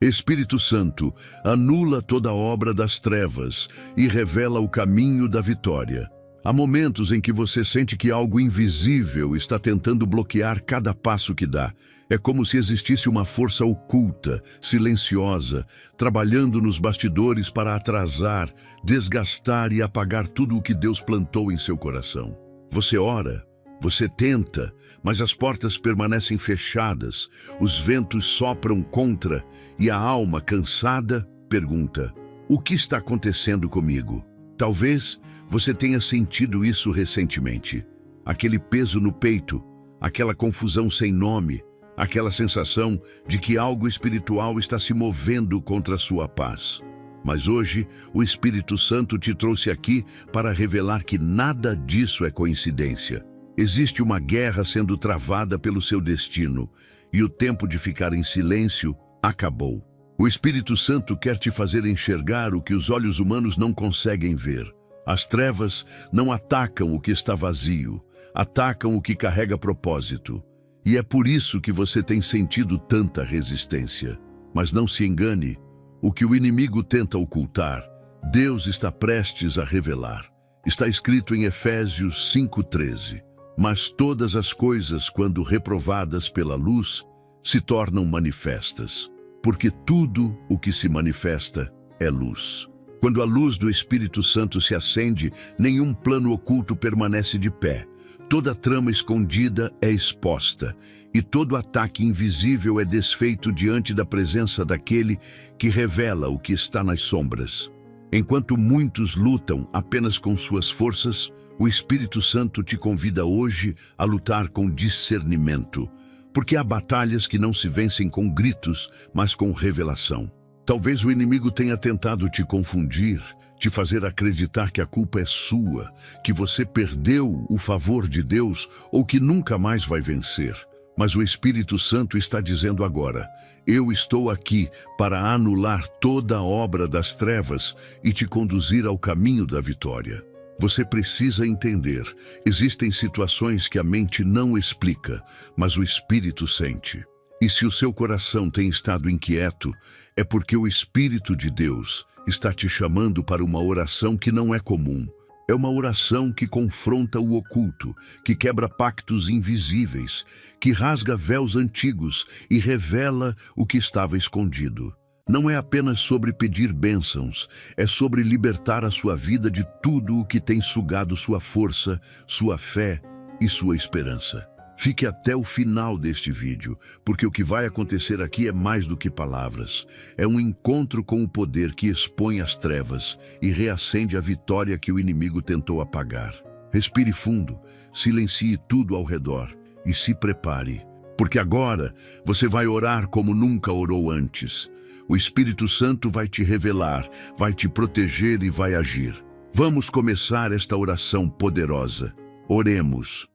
Espírito Santo, anula toda a obra das trevas e revela o caminho da vitória. Há momentos em que você sente que algo invisível está tentando bloquear cada passo que dá. É como se existisse uma força oculta, silenciosa, trabalhando nos bastidores para atrasar, desgastar e apagar tudo o que Deus plantou em seu coração. Você ora, você tenta, mas as portas permanecem fechadas, os ventos sopram contra e a alma, cansada, pergunta: o que está acontecendo comigo? Talvez você tenha sentido isso recentemente. Aquele peso no peito, aquela confusão sem nome, aquela sensação de que algo espiritual está se movendo contra a sua paz. Mas hoje, o Espírito Santo te trouxe aqui para revelar que nada disso é coincidência. Existe uma guerra sendo travada pelo seu destino, e o tempo de ficar em silêncio acabou. O Espírito Santo quer te fazer enxergar o que os olhos humanos não conseguem ver. As trevas não atacam o que está vazio, atacam o que carrega propósito. E é por isso que você tem sentido tanta resistência. Mas não se engane, o que o inimigo tenta ocultar, Deus está prestes a revelar. Está escrito em Efésios 5:13. Mas todas as coisas, quando reprovadas pela luz, se tornam manifestas. Porque tudo o que se manifesta é luz. Quando a luz do Espírito Santo se acende, nenhum plano oculto permanece de pé. Toda trama escondida é exposta, e todo ataque invisível é desfeito diante da presença daquele que revela o que está nas sombras. Enquanto muitos lutam apenas com suas forças, o Espírito Santo te convida hoje a lutar com discernimento, porque há batalhas que não se vencem com gritos, mas com revelação. Talvez o inimigo tenha tentado te confundir, te fazer acreditar que a culpa é sua, que você perdeu o favor de Deus ou que nunca mais vai vencer. Mas o Espírito Santo está dizendo agora: eu estou aqui para anular toda a obra das trevas e te conduzir ao caminho da vitória. Você precisa entender, existem situações que a mente não explica, mas o Espírito sente. E se o seu coração tem estado inquieto, é porque o Espírito de Deus está te chamando para uma oração que não é comum. É uma oração que confronta o oculto, que quebra pactos invisíveis, que rasga véus antigos e revela o que estava escondido. Não é apenas sobre pedir bênçãos, é sobre libertar a sua vida de tudo o que tem sugado sua força, sua fé e sua esperança. Fique até o final deste vídeo, porque o que vai acontecer aqui é mais do que palavras. É um encontro com o poder que expõe as trevas e reacende a vitória que o inimigo tentou apagar. Respire fundo, silencie tudo ao redor e se prepare, porque agora você vai orar como nunca orou antes. O Espírito Santo vai te revelar, vai te proteger e vai agir. Vamos começar esta oração poderosa. Oremos.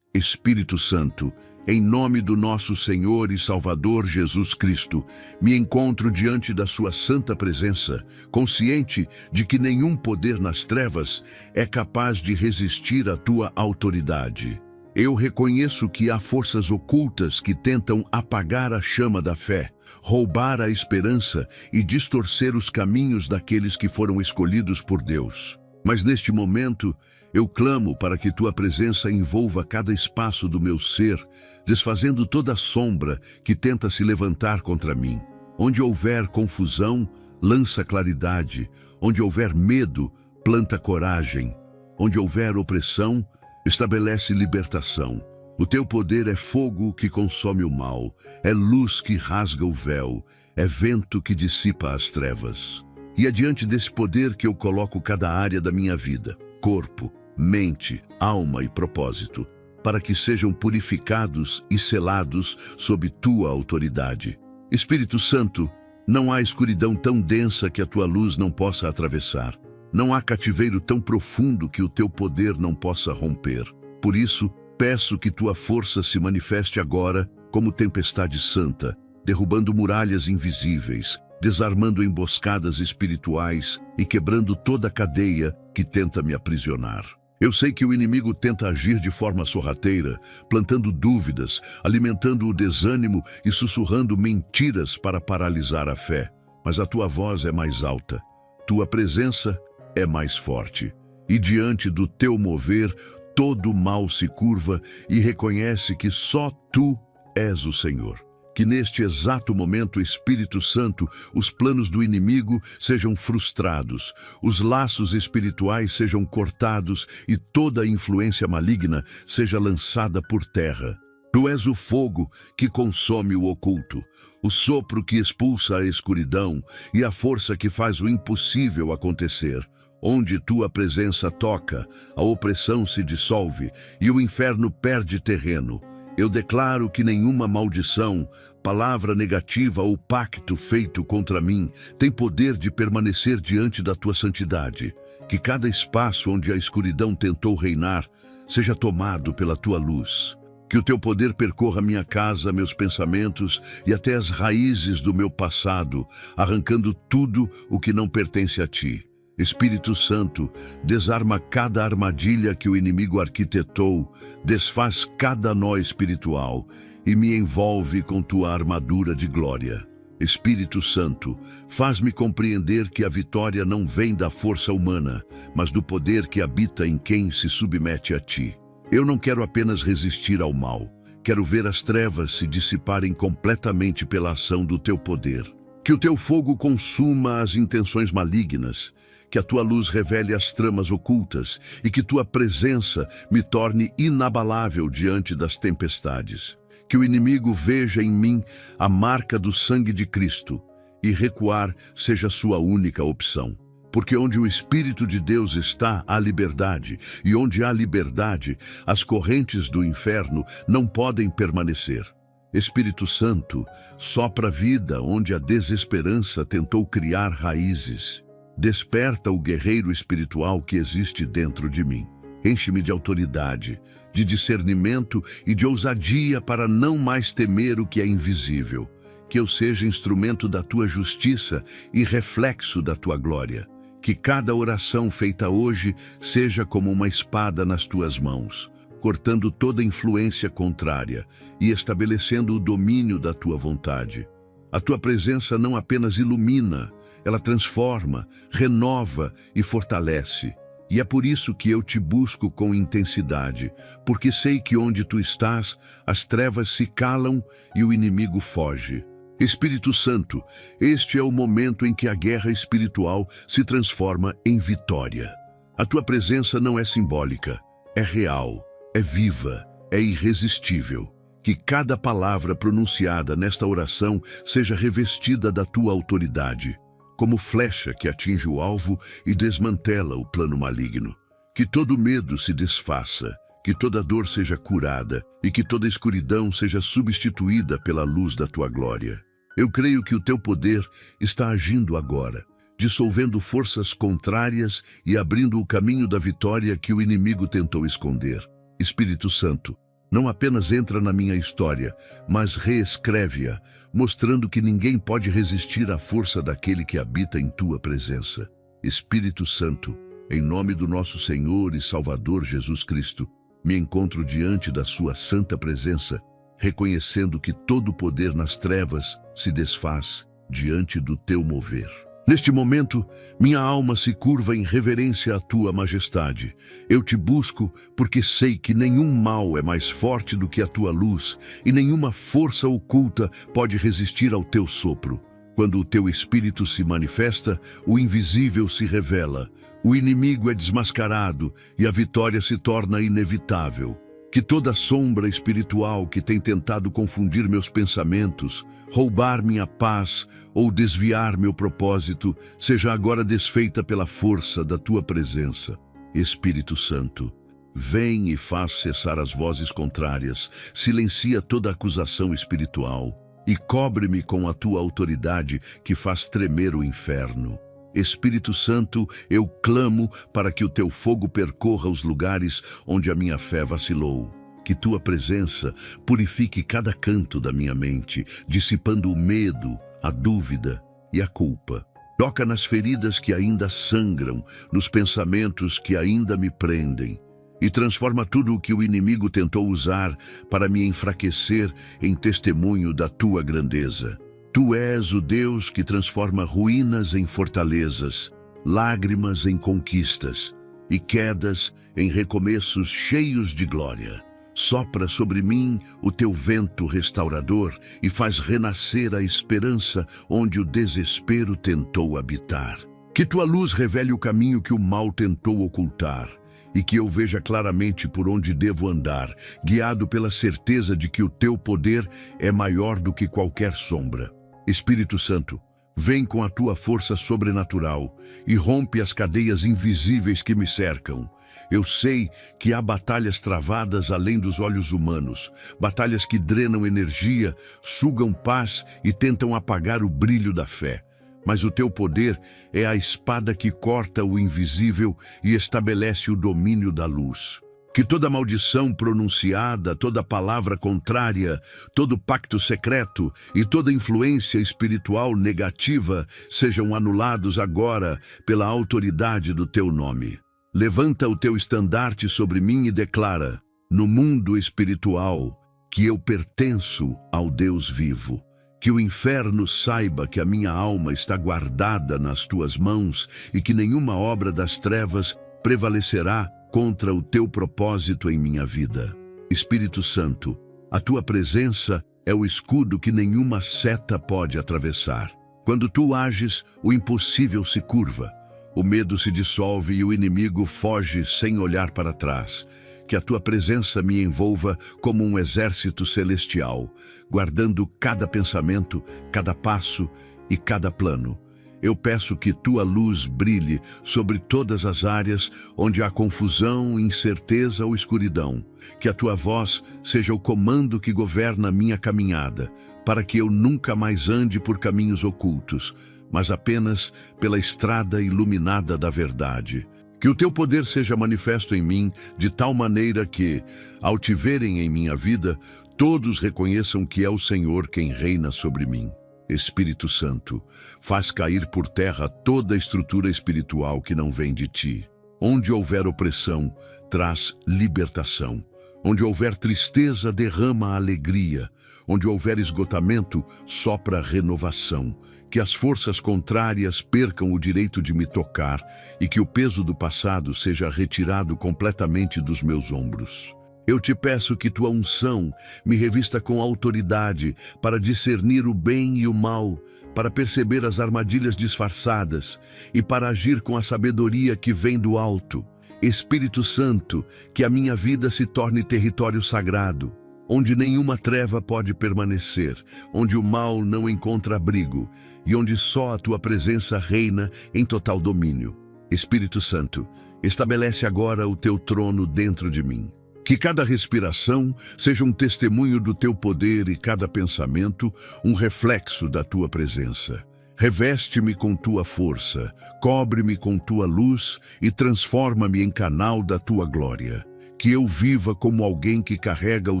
Espírito Santo, em nome do nosso Senhor e Salvador Jesus Cristo, me encontro diante da sua santa presença, consciente de que nenhum poder nas trevas é capaz de resistir à tua autoridade. Eu reconheço que há forças ocultas que tentam apagar a chama da fé, roubar a esperança e distorcer os caminhos daqueles que foram escolhidos por Deus. Mas neste momento, eu clamo para que tua presença envolva cada espaço do meu ser, desfazendo toda a sombra que tenta se levantar contra mim. Onde houver confusão, lança claridade. Onde houver medo, planta coragem. Onde houver opressão, estabelece libertação. O teu poder é fogo que consome o mal, é luz que rasga o véu, é vento que dissipa as trevas. E é diante desse poder que eu coloco cada área da minha vida, corpo, mente, alma e propósito, para que sejam purificados e selados sob tua autoridade. Espírito Santo, não há escuridão tão densa que a tua luz não possa atravessar. Não há cativeiro tão profundo que o teu poder não possa romper. Por isso, peço que tua força se manifeste agora como tempestade santa, derrubando muralhas invisíveis, desarmando emboscadas espirituais e quebrando toda a cadeia que tenta me aprisionar. Eu sei que o inimigo tenta agir de forma sorrateira, plantando dúvidas, alimentando o desânimo e sussurrando mentiras para paralisar a fé. Mas a tua voz é mais alta, tua presença é mais forte. E diante do teu mover, todo o mal se curva e reconhece que só tu és o Senhor. Que neste exato momento, Espírito Santo, os planos do inimigo sejam frustrados, os laços espirituais sejam cortados e toda a influência maligna seja lançada por terra. Tu és o fogo que consome o oculto, o sopro que expulsa a escuridão e a força que faz o impossível acontecer. Onde tua presença toca, a opressão se dissolve e o inferno perde terreno. Eu declaro que nenhuma maldição, palavra negativa ou pacto feito contra mim tem poder de permanecer diante da tua santidade. Que cada espaço onde a escuridão tentou reinar seja tomado pela tua luz. Que o teu poder percorra minha casa, meus pensamentos e até as raízes do meu passado, arrancando tudo o que não pertence a ti. Espírito Santo, desarma cada armadilha que o inimigo arquitetou, desfaz cada nó espiritual e me envolve com tua armadura de glória. Espírito Santo, faz-me compreender que a vitória não vem da força humana, mas do poder que habita em quem se submete a ti. Eu não quero apenas resistir ao mal, quero ver as trevas se dissiparem completamente pela ação do teu poder. Que o teu fogo consuma as intenções malignas, que a tua luz revele as tramas ocultas e que tua presença me torne inabalável diante das tempestades. Que o inimigo veja em mim a marca do sangue de Cristo e recuar seja sua única opção. Porque onde o Espírito de Deus está, há liberdade, e onde há liberdade, as correntes do inferno não podem permanecer. Espírito Santo, sopra vida onde a desesperança tentou criar raízes. Desperta o guerreiro espiritual que existe dentro de mim. Enche-me de autoridade, de discernimento e de ousadia para não mais temer o que é invisível. Que eu seja instrumento da tua justiça e reflexo da tua glória. Que cada oração feita hoje seja como uma espada nas tuas mãos, cortando toda influência contrária e estabelecendo o domínio da tua vontade. A tua presença não apenas ilumina, ela transforma, renova e fortalece. E é por isso que eu te busco com intensidade, porque sei que onde tu estás, as trevas se calam e o inimigo foge. Espírito Santo, este é o momento em que a guerra espiritual se transforma em vitória. A tua presença não é simbólica, é real, é viva, é irresistível. Que cada palavra pronunciada nesta oração seja revestida da tua autoridade, como flecha que atinge o alvo e desmantela o plano maligno. Que todo medo se desfaça, que toda dor seja curada e que toda escuridão seja substituída pela luz da tua glória. Eu creio que o teu poder está agindo agora, dissolvendo forças contrárias e abrindo o caminho da vitória que o inimigo tentou esconder. Espírito Santo, não apenas entra na minha história, mas reescreve-a, mostrando que ninguém pode resistir à força daquele que habita em tua presença. Espírito Santo, em nome do nosso Senhor e Salvador Jesus Cristo, me encontro diante da sua santa presença, reconhecendo que todo o poder nas trevas se desfaz diante do teu mover. Neste momento, minha alma se curva em reverência à tua majestade. Eu te busco porque sei que nenhum mal é mais forte do que a tua luz e nenhuma força oculta pode resistir ao teu sopro. Quando o teu espírito se manifesta, o invisível se revela, o inimigo é desmascarado e a vitória se torna inevitável. Que toda sombra espiritual que tem tentado confundir meus pensamentos, roubar minha paz ou desviar meu propósito, seja agora desfeita pela força da tua presença. Espírito Santo, vem e faz cessar as vozes contrárias, silencia toda acusação espiritual e cobre-me com a tua autoridade que faz tremer o inferno. Espírito Santo, eu clamo para que o teu fogo percorra os lugares onde a minha fé vacilou. Que tua presença purifique cada canto da minha mente, dissipando o medo, a dúvida e a culpa. Toca nas feridas que ainda sangram, nos pensamentos que ainda me prendem. e transforma tudo o que o inimigo tentou usar para me enfraquecer em testemunho da tua grandeza. Tu és o Deus que transforma ruínas em fortalezas, lágrimas em conquistas e quedas em recomeços cheios de glória. Sopra sobre mim o teu vento restaurador e faz renascer a esperança onde o desespero tentou habitar. Que tua luz revele o caminho que o mal tentou ocultar e que eu veja claramente por onde devo andar, guiado pela certeza de que o teu poder é maior do que qualquer sombra. Espírito Santo, vem com a tua força sobrenatural e rompe as cadeias invisíveis que me cercam. Eu sei que há batalhas travadas além dos olhos humanos, batalhas que drenam energia, sugam paz e tentam apagar o brilho da fé. Mas o teu poder é a espada que corta o invisível e estabelece o domínio da luz. Que toda maldição pronunciada, toda palavra contrária, todo pacto secreto e toda influência espiritual negativa sejam anulados agora pela autoridade do teu nome. Levanta o teu estandarte sobre mim e declara, no mundo espiritual, que eu pertenço ao Deus vivo. Que o inferno saiba que a minha alma está guardada nas tuas mãos e que nenhuma obra das trevas prevalecerá contra o teu propósito em minha vida. Espírito Santo, a tua presença é o escudo que nenhuma seta pode atravessar. Quando tu ages, o impossível se curva, o medo se dissolve e o inimigo foge sem olhar para trás. Que a tua presença me envolva como um exército celestial, guardando cada pensamento, cada passo e cada plano. Eu peço que tua luz brilhe sobre todas as áreas onde há confusão, incerteza ou escuridão. Que a tua voz seja o comando que governa a minha caminhada, para que eu nunca mais ande por caminhos ocultos, mas apenas pela estrada iluminada da verdade. Que o teu poder seja manifesto em mim de tal maneira que, ao te verem em minha vida, todos reconheçam que é o Senhor quem reina sobre mim. Espírito Santo, faz cair por terra toda a estrutura espiritual que não vem de ti. Onde houver opressão, traz libertação. Onde houver tristeza, derrama alegria. Onde houver esgotamento, sopra renovação. Que as forças contrárias percam o direito de me tocar e que o peso do passado seja retirado completamente dos meus ombros. Eu te peço que tua unção me revista com autoridade para discernir o bem e o mal, para perceber as armadilhas disfarçadas e para agir com a sabedoria que vem do alto. Espírito Santo, que a minha vida se torne território sagrado, onde nenhuma treva pode permanecer, onde o mal não encontra abrigo e onde só a tua presença reina em total domínio. Espírito Santo, estabelece agora o teu trono dentro de mim. Que cada respiração seja um testemunho do teu poder e cada pensamento um reflexo da tua presença. Reveste-me com tua força, cobre-me com tua luz e transforma-me em canal da tua glória. Que eu viva como alguém que carrega o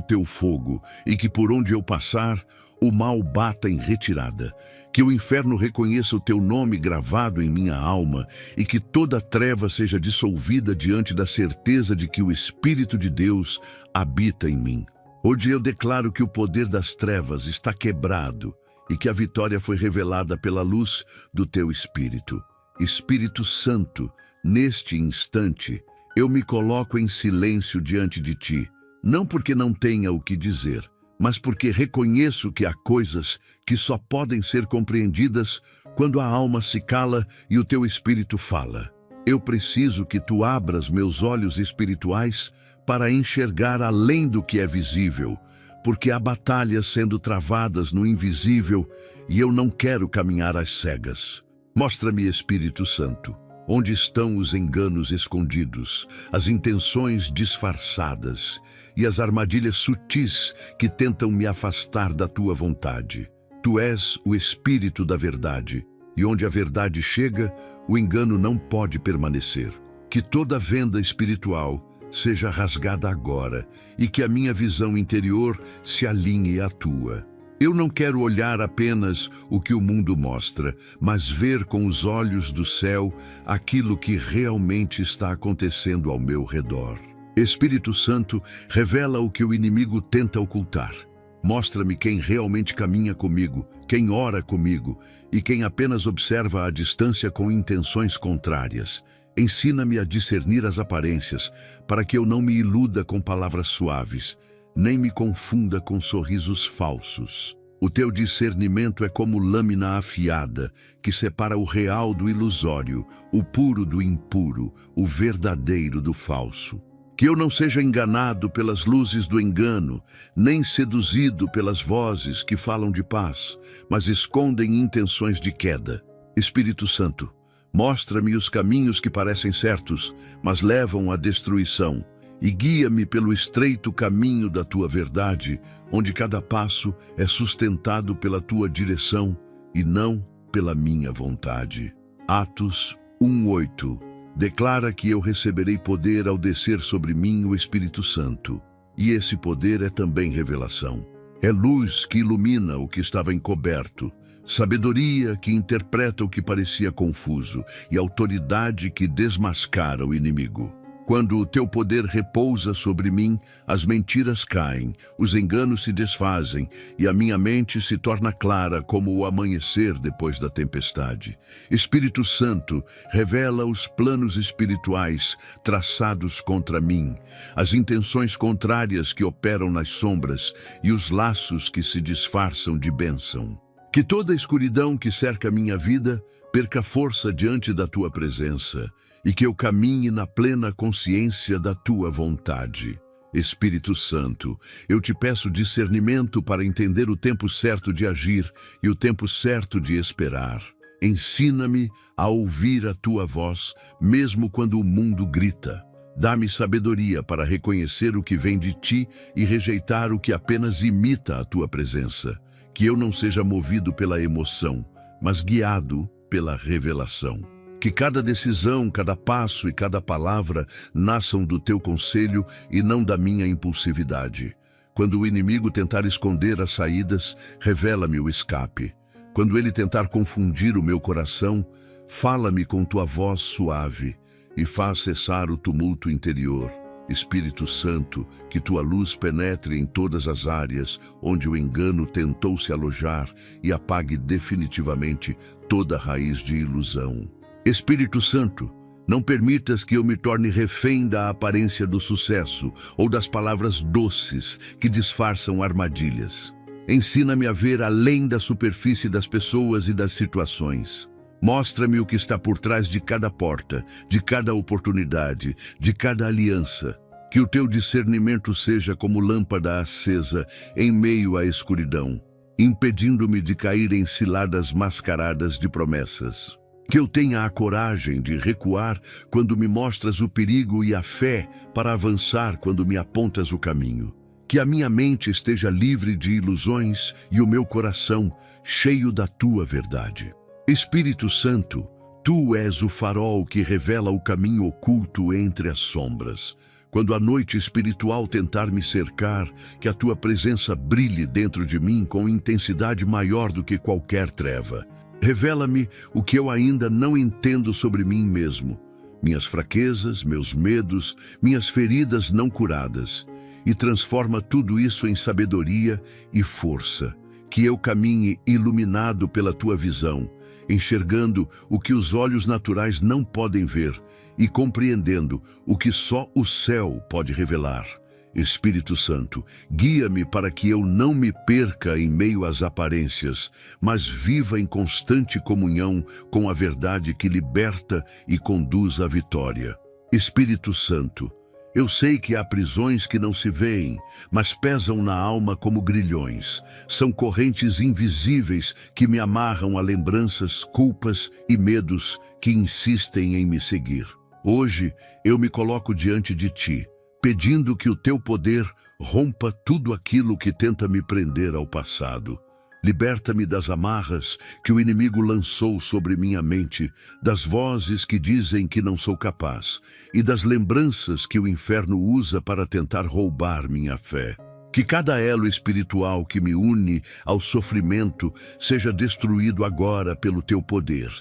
teu fogo e que por onde eu passar, o mal bata em retirada. Que o inferno reconheça o teu nome gravado em minha alma e que toda treva seja dissolvida diante da certeza de que o Espírito de Deus habita em mim. Hoje eu declaro que o poder das trevas está quebrado e que a vitória foi revelada pela luz do teu Espírito. Espírito Santo, neste instante, eu me coloco em silêncio diante de ti, não porque não tenha o que dizer, mas porque reconheço que há coisas que só podem ser compreendidas quando a alma se cala e o teu espírito fala. Eu preciso que tu abras meus olhos espirituais para enxergar além do que é visível, porque há batalhas sendo travadas no invisível e eu não quero caminhar às cegas. Mostra-me, Espírito Santo, onde estão os enganos escondidos, as intenções disfarçadas e as armadilhas sutis que tentam me afastar da tua vontade. Tu és o Espírito da verdade, e onde a verdade chega, o engano não pode permanecer. Que toda venda espiritual seja rasgada agora e que a minha visão interior se alinhe à tua. Eu não quero olhar apenas o que o mundo mostra, mas ver com os olhos do céu aquilo que realmente está acontecendo ao meu redor. Espírito Santo, revela o que o inimigo tenta ocultar. Mostra-me quem realmente caminha comigo, quem ora comigo e quem apenas observa à distância com intenções contrárias. Ensina-me a discernir as aparências, para que eu não me iluda com palavras suaves, nem me confunda com sorrisos falsos. O teu discernimento é como lâmina afiada, que separa o real do ilusório, o puro do impuro, o verdadeiro do falso. Que eu não seja enganado pelas luzes do engano, nem seduzido pelas vozes que falam de paz, mas escondem intenções de queda. Espírito Santo, mostra-me os caminhos que parecem certos, mas levam à destruição, e guia-me pelo estreito caminho da tua verdade, onde cada passo é sustentado pela tua direção e não pela minha vontade. Atos 1:8 declara que eu receberei poder ao descer sobre mim o Espírito Santo. E esse poder é também revelação. É luz que ilumina o que estava encoberto, sabedoria que interpreta o que parecia confuso e autoridade que desmascara o inimigo. Quando o teu poder repousa sobre mim, as mentiras caem, os enganos se desfazem e a minha mente se torna clara como o amanhecer depois da tempestade. Espírito Santo, revela os planos espirituais traçados contra mim, as intenções contrárias que operam nas sombras e os laços que se disfarçam de bênção. Que toda a escuridão que cerca minha vida perca força diante da tua presença e que eu caminhe na plena consciência da tua vontade. Espírito Santo, eu te peço discernimento para entender o tempo certo de agir e o tempo certo de esperar. Ensina-me a ouvir a tua voz, mesmo quando o mundo grita. Dá-me sabedoria para reconhecer o que vem de ti e rejeitar o que apenas imita a tua presença. Que eu não seja movido pela emoção, mas guiado pela revelação. Que cada decisão, cada passo e cada palavra nasçam do teu conselho e não da minha impulsividade. Quando o inimigo tentar esconder as saídas, revela-me o escape. Quando ele tentar confundir o meu coração, fala-me com tua voz suave e faz cessar o tumulto interior. Espírito Santo, que tua luz penetre em todas as áreas onde o engano tentou se alojar e apague definitivamente toda raiz de ilusão. Espírito Santo, não permitas que eu me torne refém da aparência do sucesso ou das palavras doces que disfarçam armadilhas. Ensina-me a ver além da superfície das pessoas e das situações. Mostra-me o que está por trás de cada porta, de cada oportunidade, de cada aliança. Que o teu discernimento seja como lâmpada acesa em meio à escuridão, impedindo-me de cair em ciladas mascaradas de promessas. Que eu tenha a coragem de recuar quando me mostras o perigo e a fé para avançar quando me apontas o caminho. Que a minha mente esteja livre de ilusões e o meu coração cheio da tua verdade. Espírito Santo, tu és o farol que revela o caminho oculto entre as sombras. Quando a noite espiritual tentar me cercar, que a tua presença brilhe dentro de mim com intensidade maior do que qualquer treva. Revela-me o que eu ainda não entendo sobre mim mesmo, minhas fraquezas, meus medos, minhas feridas não curadas, e transforma tudo isso em sabedoria e força. Que eu caminhe iluminado pela tua visão, enxergando o que os olhos naturais não podem ver e compreendendo o que só o céu pode revelar. Espírito Santo, guia-me para que eu não me perca em meio às aparências, mas viva em constante comunhão com a verdade que liberta e conduz à vitória. Espírito Santo, eu sei que há prisões que não se veem, mas pesam na alma como grilhões. São correntes invisíveis que me amarram a lembranças, culpas e medos que insistem em me seguir. Hoje eu me coloco diante de ti, pedindo que o teu poder rompa tudo aquilo que tenta me prender ao passado. Liberta-me das amarras que o inimigo lançou sobre minha mente, das vozes que dizem que não sou capaz e das lembranças que o inferno usa para tentar roubar minha fé. Que cada elo espiritual que me une ao sofrimento seja destruído agora pelo teu poder.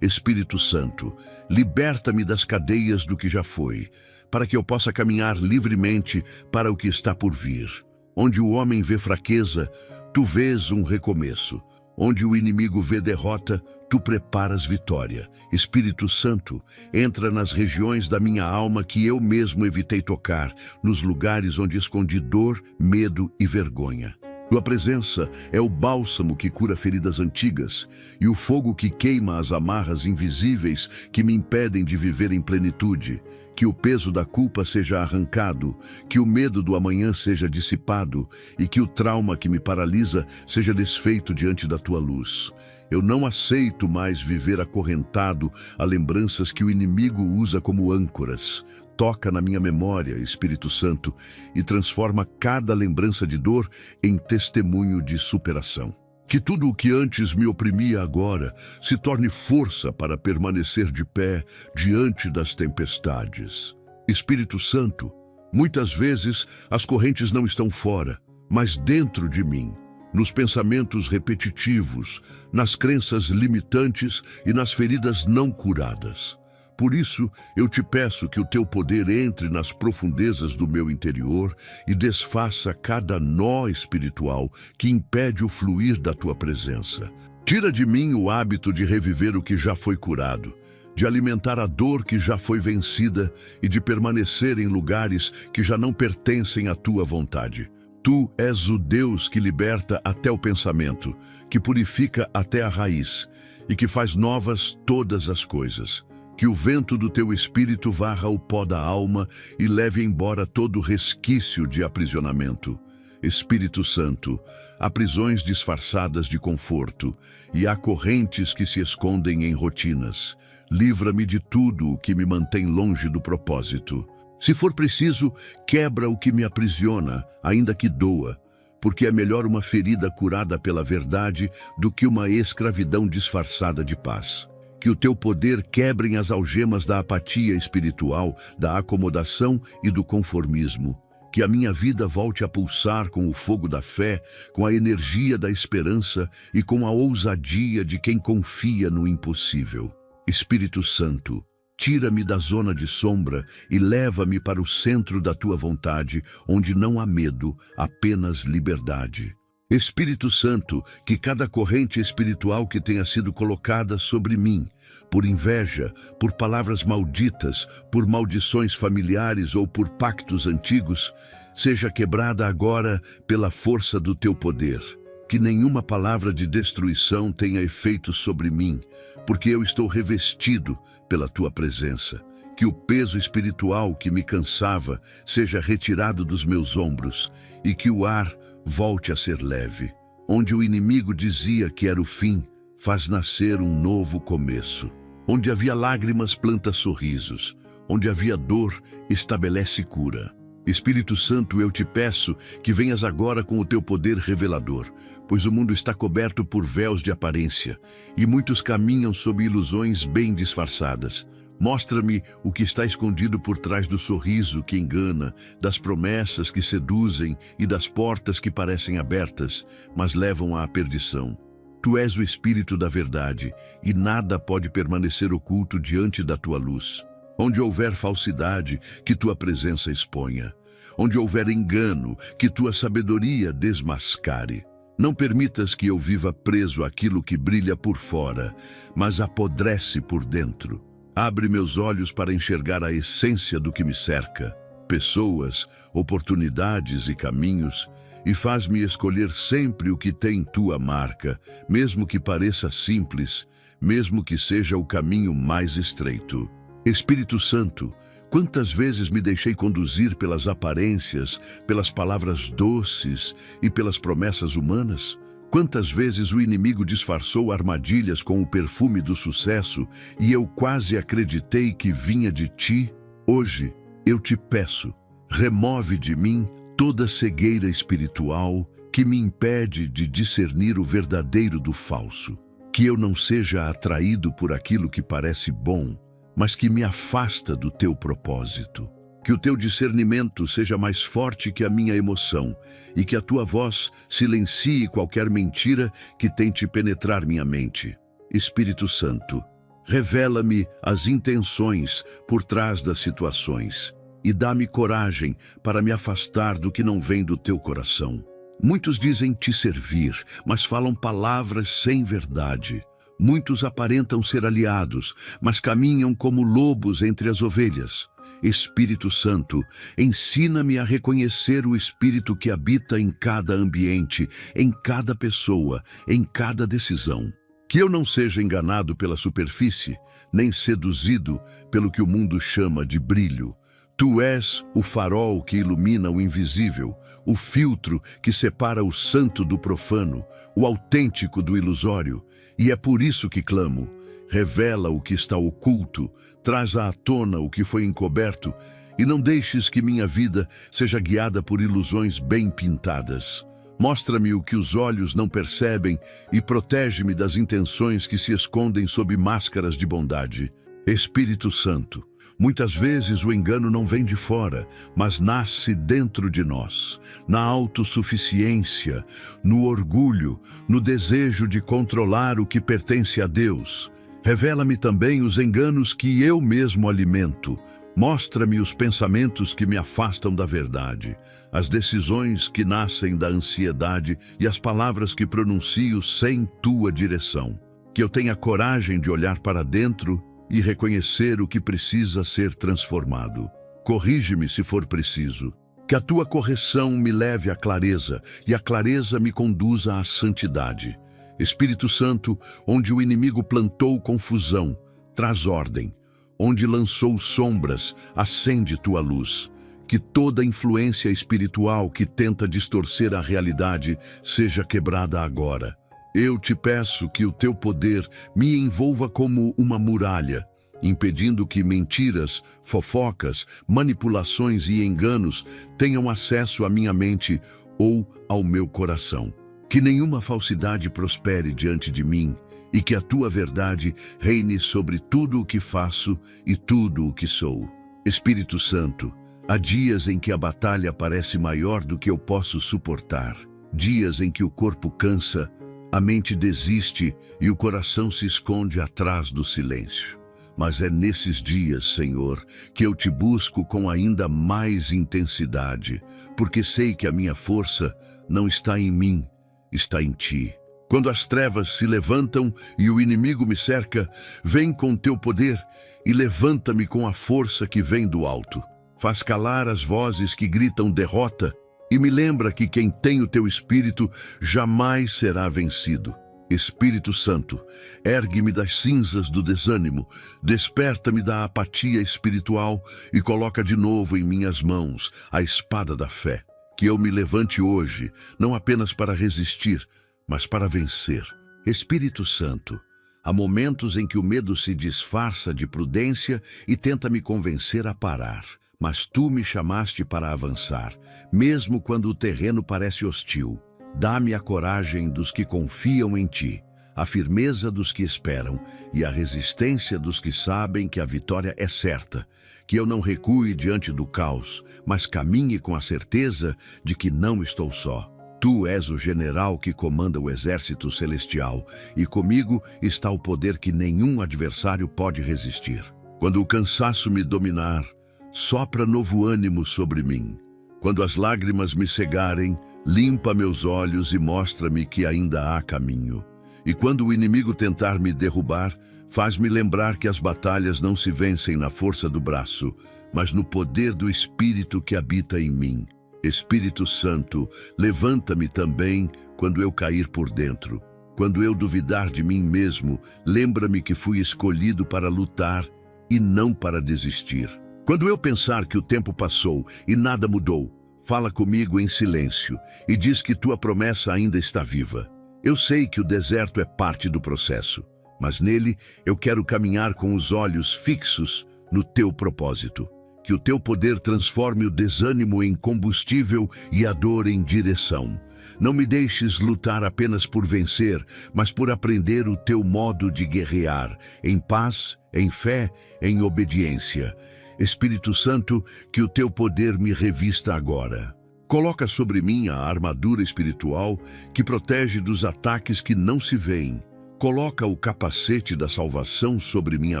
Espírito Santo, liberta-me das cadeias do que já foi, para que eu possa caminhar livremente para o que está por vir. Onde o homem vê fraqueza, tu vês um recomeço. Onde o inimigo vê derrota, tu preparas vitória. Espírito Santo, entra nas regiões da minha alma que eu mesmo evitei tocar, nos lugares onde escondi dor, medo e vergonha. Tua presença é o bálsamo que cura feridas antigas e o fogo que queima as amarras invisíveis que me impedem de viver em plenitude. Que o peso da culpa seja arrancado, que o medo do amanhã seja dissipado e que o trauma que me paralisa seja desfeito diante da tua luz. Eu não aceito mais viver acorrentado a lembranças que o inimigo usa como âncoras. Toca na minha memória, Espírito Santo, e transforma cada lembrança de dor em testemunho de superação. Que tudo o que antes me oprimia agora se torne força para permanecer de pé diante das tempestades. Espírito Santo, muitas vezes as correntes não estão fora, mas dentro de mim, nos pensamentos repetitivos, nas crenças limitantes e nas feridas não curadas. Por isso, eu te peço que o teu poder entre nas profundezas do meu interior e desfaça cada nó espiritual que impede o fluir da tua presença. Tira de mim o hábito de reviver o que já foi curado, de alimentar a dor que já foi vencida e de permanecer em lugares que já não pertencem à tua vontade. Tu és o Deus que liberta até o pensamento, que purifica até a raiz e que faz novas todas as coisas. Que o vento do teu espírito varra o pó da alma e leve embora todo resquício de aprisionamento. Espírito Santo, há prisões disfarçadas de conforto e há correntes que se escondem em rotinas. Livra-me de tudo o que me mantém longe do propósito. Se for preciso, quebra o que me aprisiona, ainda que doa, porque é melhor uma ferida curada pela verdade do que uma escravidão disfarçada de paz. Que o teu poder quebre as algemas da apatia espiritual, da acomodação e do conformismo. Que a minha vida volte a pulsar com o fogo da fé, com a energia da esperança e com a ousadia de quem confia no impossível. Espírito Santo, tira-me da zona de sombra e leva-me para o centro da tua vontade, onde não há medo, apenas liberdade. Espírito Santo, que cada corrente espiritual que tenha sido colocada sobre mim, por inveja, por palavras malditas, por maldições familiares ou por pactos antigos, seja quebrada agora pela força do teu poder. Que nenhuma palavra de destruição tenha efeito sobre mim, porque eu estou revestido pela tua presença. Que o peso espiritual que me cansava seja retirado dos meus ombros e que o ar volte a ser leve. Onde o inimigo dizia que era o fim, faz nascer um novo começo. Onde havia lágrimas, planta sorrisos. Onde havia dor, estabelece cura. Espírito Santo, eu te peço que venhas agora com o teu poder revelador, pois o mundo está coberto por véus de aparência e muitos caminham sob ilusões bem disfarçadas. Mostra-me o que está escondido por trás do sorriso que engana, das promessas que seduzem e das portas que parecem abertas, mas levam à perdição. Tu és o Espírito da verdade, e nada pode permanecer oculto diante da tua luz. Onde houver falsidade, que tua presença exponha. Onde houver engano, que tua sabedoria desmascare. Não permitas que eu viva preso àquilo que brilha por fora, mas apodrece por dentro. Abre meus olhos para enxergar a essência do que me cerca, pessoas, oportunidades e caminhos, e faz-me escolher sempre o que tem tua marca, mesmo que pareça simples, mesmo que seja o caminho mais estreito. Espírito Santo, quantas vezes me deixei conduzir pelas aparências, pelas palavras doces e pelas promessas humanas? Quantas vezes o inimigo disfarçou armadilhas com o perfume do sucesso e eu quase acreditei que vinha de ti? Hoje, eu te peço, remove de mim toda cegueira espiritual que me impede de discernir o verdadeiro do falso. Que eu não seja atraído por aquilo que parece bom, mas que me afasta do teu propósito. Que o teu discernimento seja mais forte que a minha emoção e que a tua voz silencie qualquer mentira que tente penetrar minha mente. Espírito Santo, revela-me as intenções por trás das situações e dá-me coragem para me afastar do que não vem do teu coração. Muitos dizem te servir, mas falam palavras sem verdade. Muitos aparentam ser aliados, mas caminham como lobos entre as ovelhas. Espírito Santo, ensina-me a reconhecer o Espírito que habita em cada ambiente, em cada pessoa, em cada decisão. Que eu não seja enganado pela superfície, nem seduzido pelo que o mundo chama de brilho. Tu és o farol que ilumina o invisível, o filtro que separa o santo do profano, o autêntico do ilusório. E é por isso que clamo: revela o que está oculto, traz à tona o que foi encoberto, e não deixes que minha vida seja guiada por ilusões bem pintadas. Mostra-me o que os olhos não percebem e protege-me das intenções que se escondem sob máscaras de bondade. Espírito Santo, muitas vezes o engano não vem de fora, mas nasce dentro de nós, na autossuficiência, no orgulho, no desejo de controlar o que pertence a Deus. Revela-me também os enganos que eu mesmo alimento. Mostra-me os pensamentos que me afastam da verdade, as decisões que nascem da ansiedade e as palavras que pronuncio sem tua direção. Que eu tenha coragem de olhar para dentro e reconhecer o que precisa ser transformado. Corrige-me se for preciso. Que a tua correção me leve à clareza e a clareza me conduza à santidade. Espírito Santo, onde o inimigo plantou confusão, traz ordem. Onde lançou sombras, acende tua luz. Que toda influência espiritual que tenta distorcer a realidade seja quebrada agora. Eu te peço que o teu poder me envolva como uma muralha, impedindo que mentiras, fofocas, manipulações e enganos tenham acesso à minha mente ou ao meu coração. Que nenhuma falsidade prospere diante de mim, e que a tua verdade reine sobre tudo o que faço e tudo o que sou. Espírito Santo, há dias em que a batalha parece maior do que eu posso suportar, dias em que o corpo cansa, a mente desiste e o coração se esconde atrás do silêncio. Mas é nesses dias, Senhor, que eu te busco com ainda mais intensidade, porque sei que a minha força não está em mim, está em ti. Quando as trevas se levantam e o inimigo me cerca, vem com teu poder e levanta-me com a força que vem do alto. Faz calar as vozes que gritam derrota e me lembra que quem tem o teu Espírito jamais será vencido. Espírito Santo, ergue-me das cinzas do desânimo, desperta-me da apatia espiritual e coloca de novo em minhas mãos a espada da fé. Que eu me levante hoje, não apenas para resistir, mas para vencer. Espírito Santo, há momentos em que o medo se disfarça de prudência e tenta me convencer a parar. Mas tu me chamaste para avançar, mesmo quando o terreno parece hostil. Dá-me a coragem dos que confiam em ti, a firmeza dos que esperam e a resistência dos que sabem que a vitória é certa. Que eu não recue diante do caos, mas caminhe com a certeza de que não estou só. Tu és o general que comanda o exército celestial, e comigo está o poder que nenhum adversário pode resistir. Quando o cansaço me dominar, sopra novo ânimo sobre mim. Quando as lágrimas me cegarem, limpa meus olhos e mostra-me que ainda há caminho. E quando o inimigo tentar me derrubar, faz-me lembrar que as batalhas não se vencem na força do braço, mas no poder do Espírito que habita em mim. Espírito Santo, levanta-me também quando eu cair por dentro. Quando eu duvidar de mim mesmo, lembra-me que fui escolhido para lutar e não para desistir. Quando eu pensar que o tempo passou e nada mudou, fala comigo em silêncio e diz que tua promessa ainda está viva. Eu sei que o deserto é parte do processo, mas nele eu quero caminhar com os olhos fixos no teu propósito. Que o teu poder transforme o desânimo em combustível e a dor em direção. Não me deixes lutar apenas por vencer, mas por aprender o teu modo de guerrear, em paz, em fé, em obediência. Espírito Santo, que o teu poder me revista agora. Coloca sobre mim a armadura espiritual que protege dos ataques que não se veem. Coloca o capacete da salvação sobre minha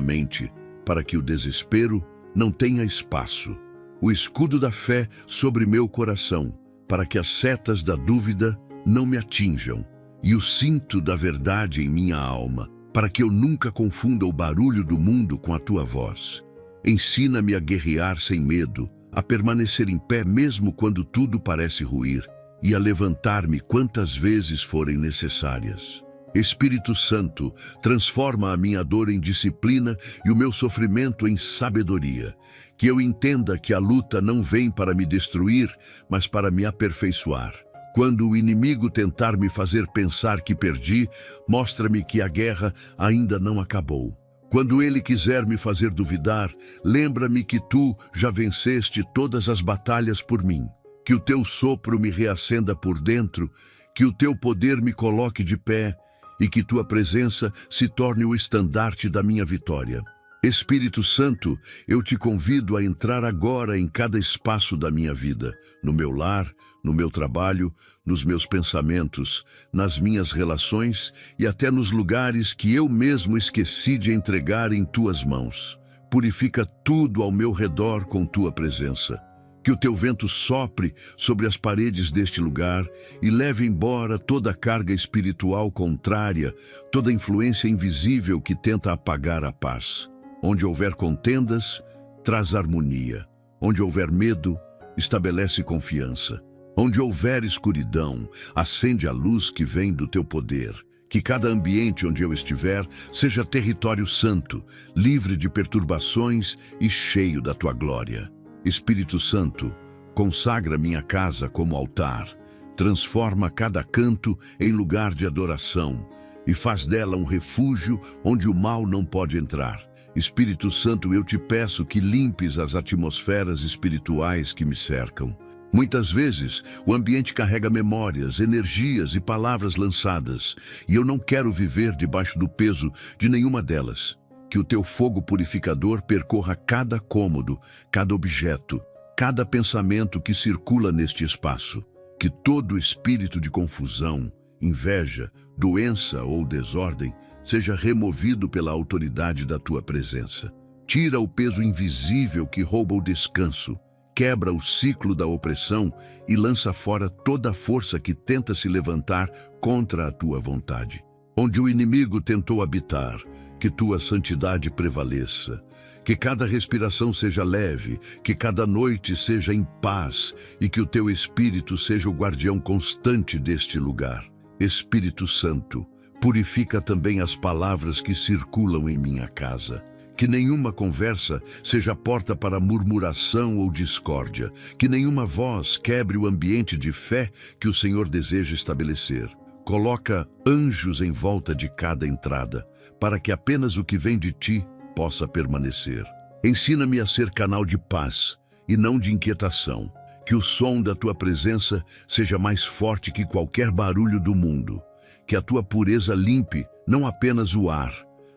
mente, para que o desespero não tenha espaço. o escudo da fé sobre meu coração, para que as setas da dúvida não me atinjam, e o cinto da verdade em minha alma, para que eu nunca confunda o barulho do mundo com a tua voz. Ensina-me a guerrear sem medo, a permanecer em pé mesmo quando tudo parece ruir, e a levantar-me quantas vezes forem necessárias. Espírito Santo, transforma a minha dor em disciplina e o meu sofrimento em sabedoria. Que eu entenda que a luta não vem para me destruir, mas para me aperfeiçoar. Quando o inimigo tentar me fazer pensar que perdi, mostra-me que a guerra ainda não acabou. Quando ele quiser me fazer duvidar, lembra-me que tu já venceste todas as batalhas por mim. Que o teu sopro me reacenda por dentro, que o teu poder me coloque de pé e que tua presença se torne o estandarte da minha vitória. Espírito Santo, eu te convido a entrar agora em cada espaço da minha vida, no meu lar, no meu trabalho, nos meus pensamentos, nas minhas relações e até nos lugares que eu mesmo esqueci de entregar em tuas mãos. Purifica tudo ao meu redor com tua presença. Que o teu vento sopre sobre as paredes deste lugar e leve embora toda a carga espiritual contrária, toda influência invisível que tenta apagar a paz. Onde houver contendas, traz harmonia. Onde houver medo, estabelece confiança. Onde houver escuridão, acende a luz que vem do teu poder. Que cada ambiente onde eu estiver seja território santo, livre de perturbações e cheio da tua glória. Espírito Santo, consagra minha casa como altar, transforma cada canto em lugar de adoração e faz dela um refúgio onde o mal não pode entrar. Espírito Santo, eu te peço que limpes as atmosferas espirituais que me cercam. Muitas vezes, o ambiente carrega memórias, energias e palavras lançadas, e eu não quero viver debaixo do peso de nenhuma delas. Que o teu fogo purificador percorra cada cômodo, cada objeto, cada pensamento que circula neste espaço. Que todo espírito de confusão, inveja, doença ou desordem seja removido pela autoridade da tua presença. Tira o peso invisível que rouba o descanso, quebra o ciclo da opressão e lança fora toda a força que tenta se levantar contra a tua vontade. Onde o inimigo tentou habitar, que tua santidade prevaleça, que cada respiração seja leve, que cada noite seja em paz e que o teu Espírito seja o guardião constante deste lugar. Espírito Santo, purifica também as palavras que circulam em minha casa. Que nenhuma conversa seja porta para murmuração ou discórdia, que nenhuma voz quebre o ambiente de fé que o Senhor deseja estabelecer. Coloca anjos em volta de cada entrada, para que apenas o que vem de ti possa permanecer. Ensina-me a ser canal de paz e não de inquietação. Que o som da tua presença seja mais forte que qualquer barulho do mundo. Que a tua pureza limpe não apenas o ar,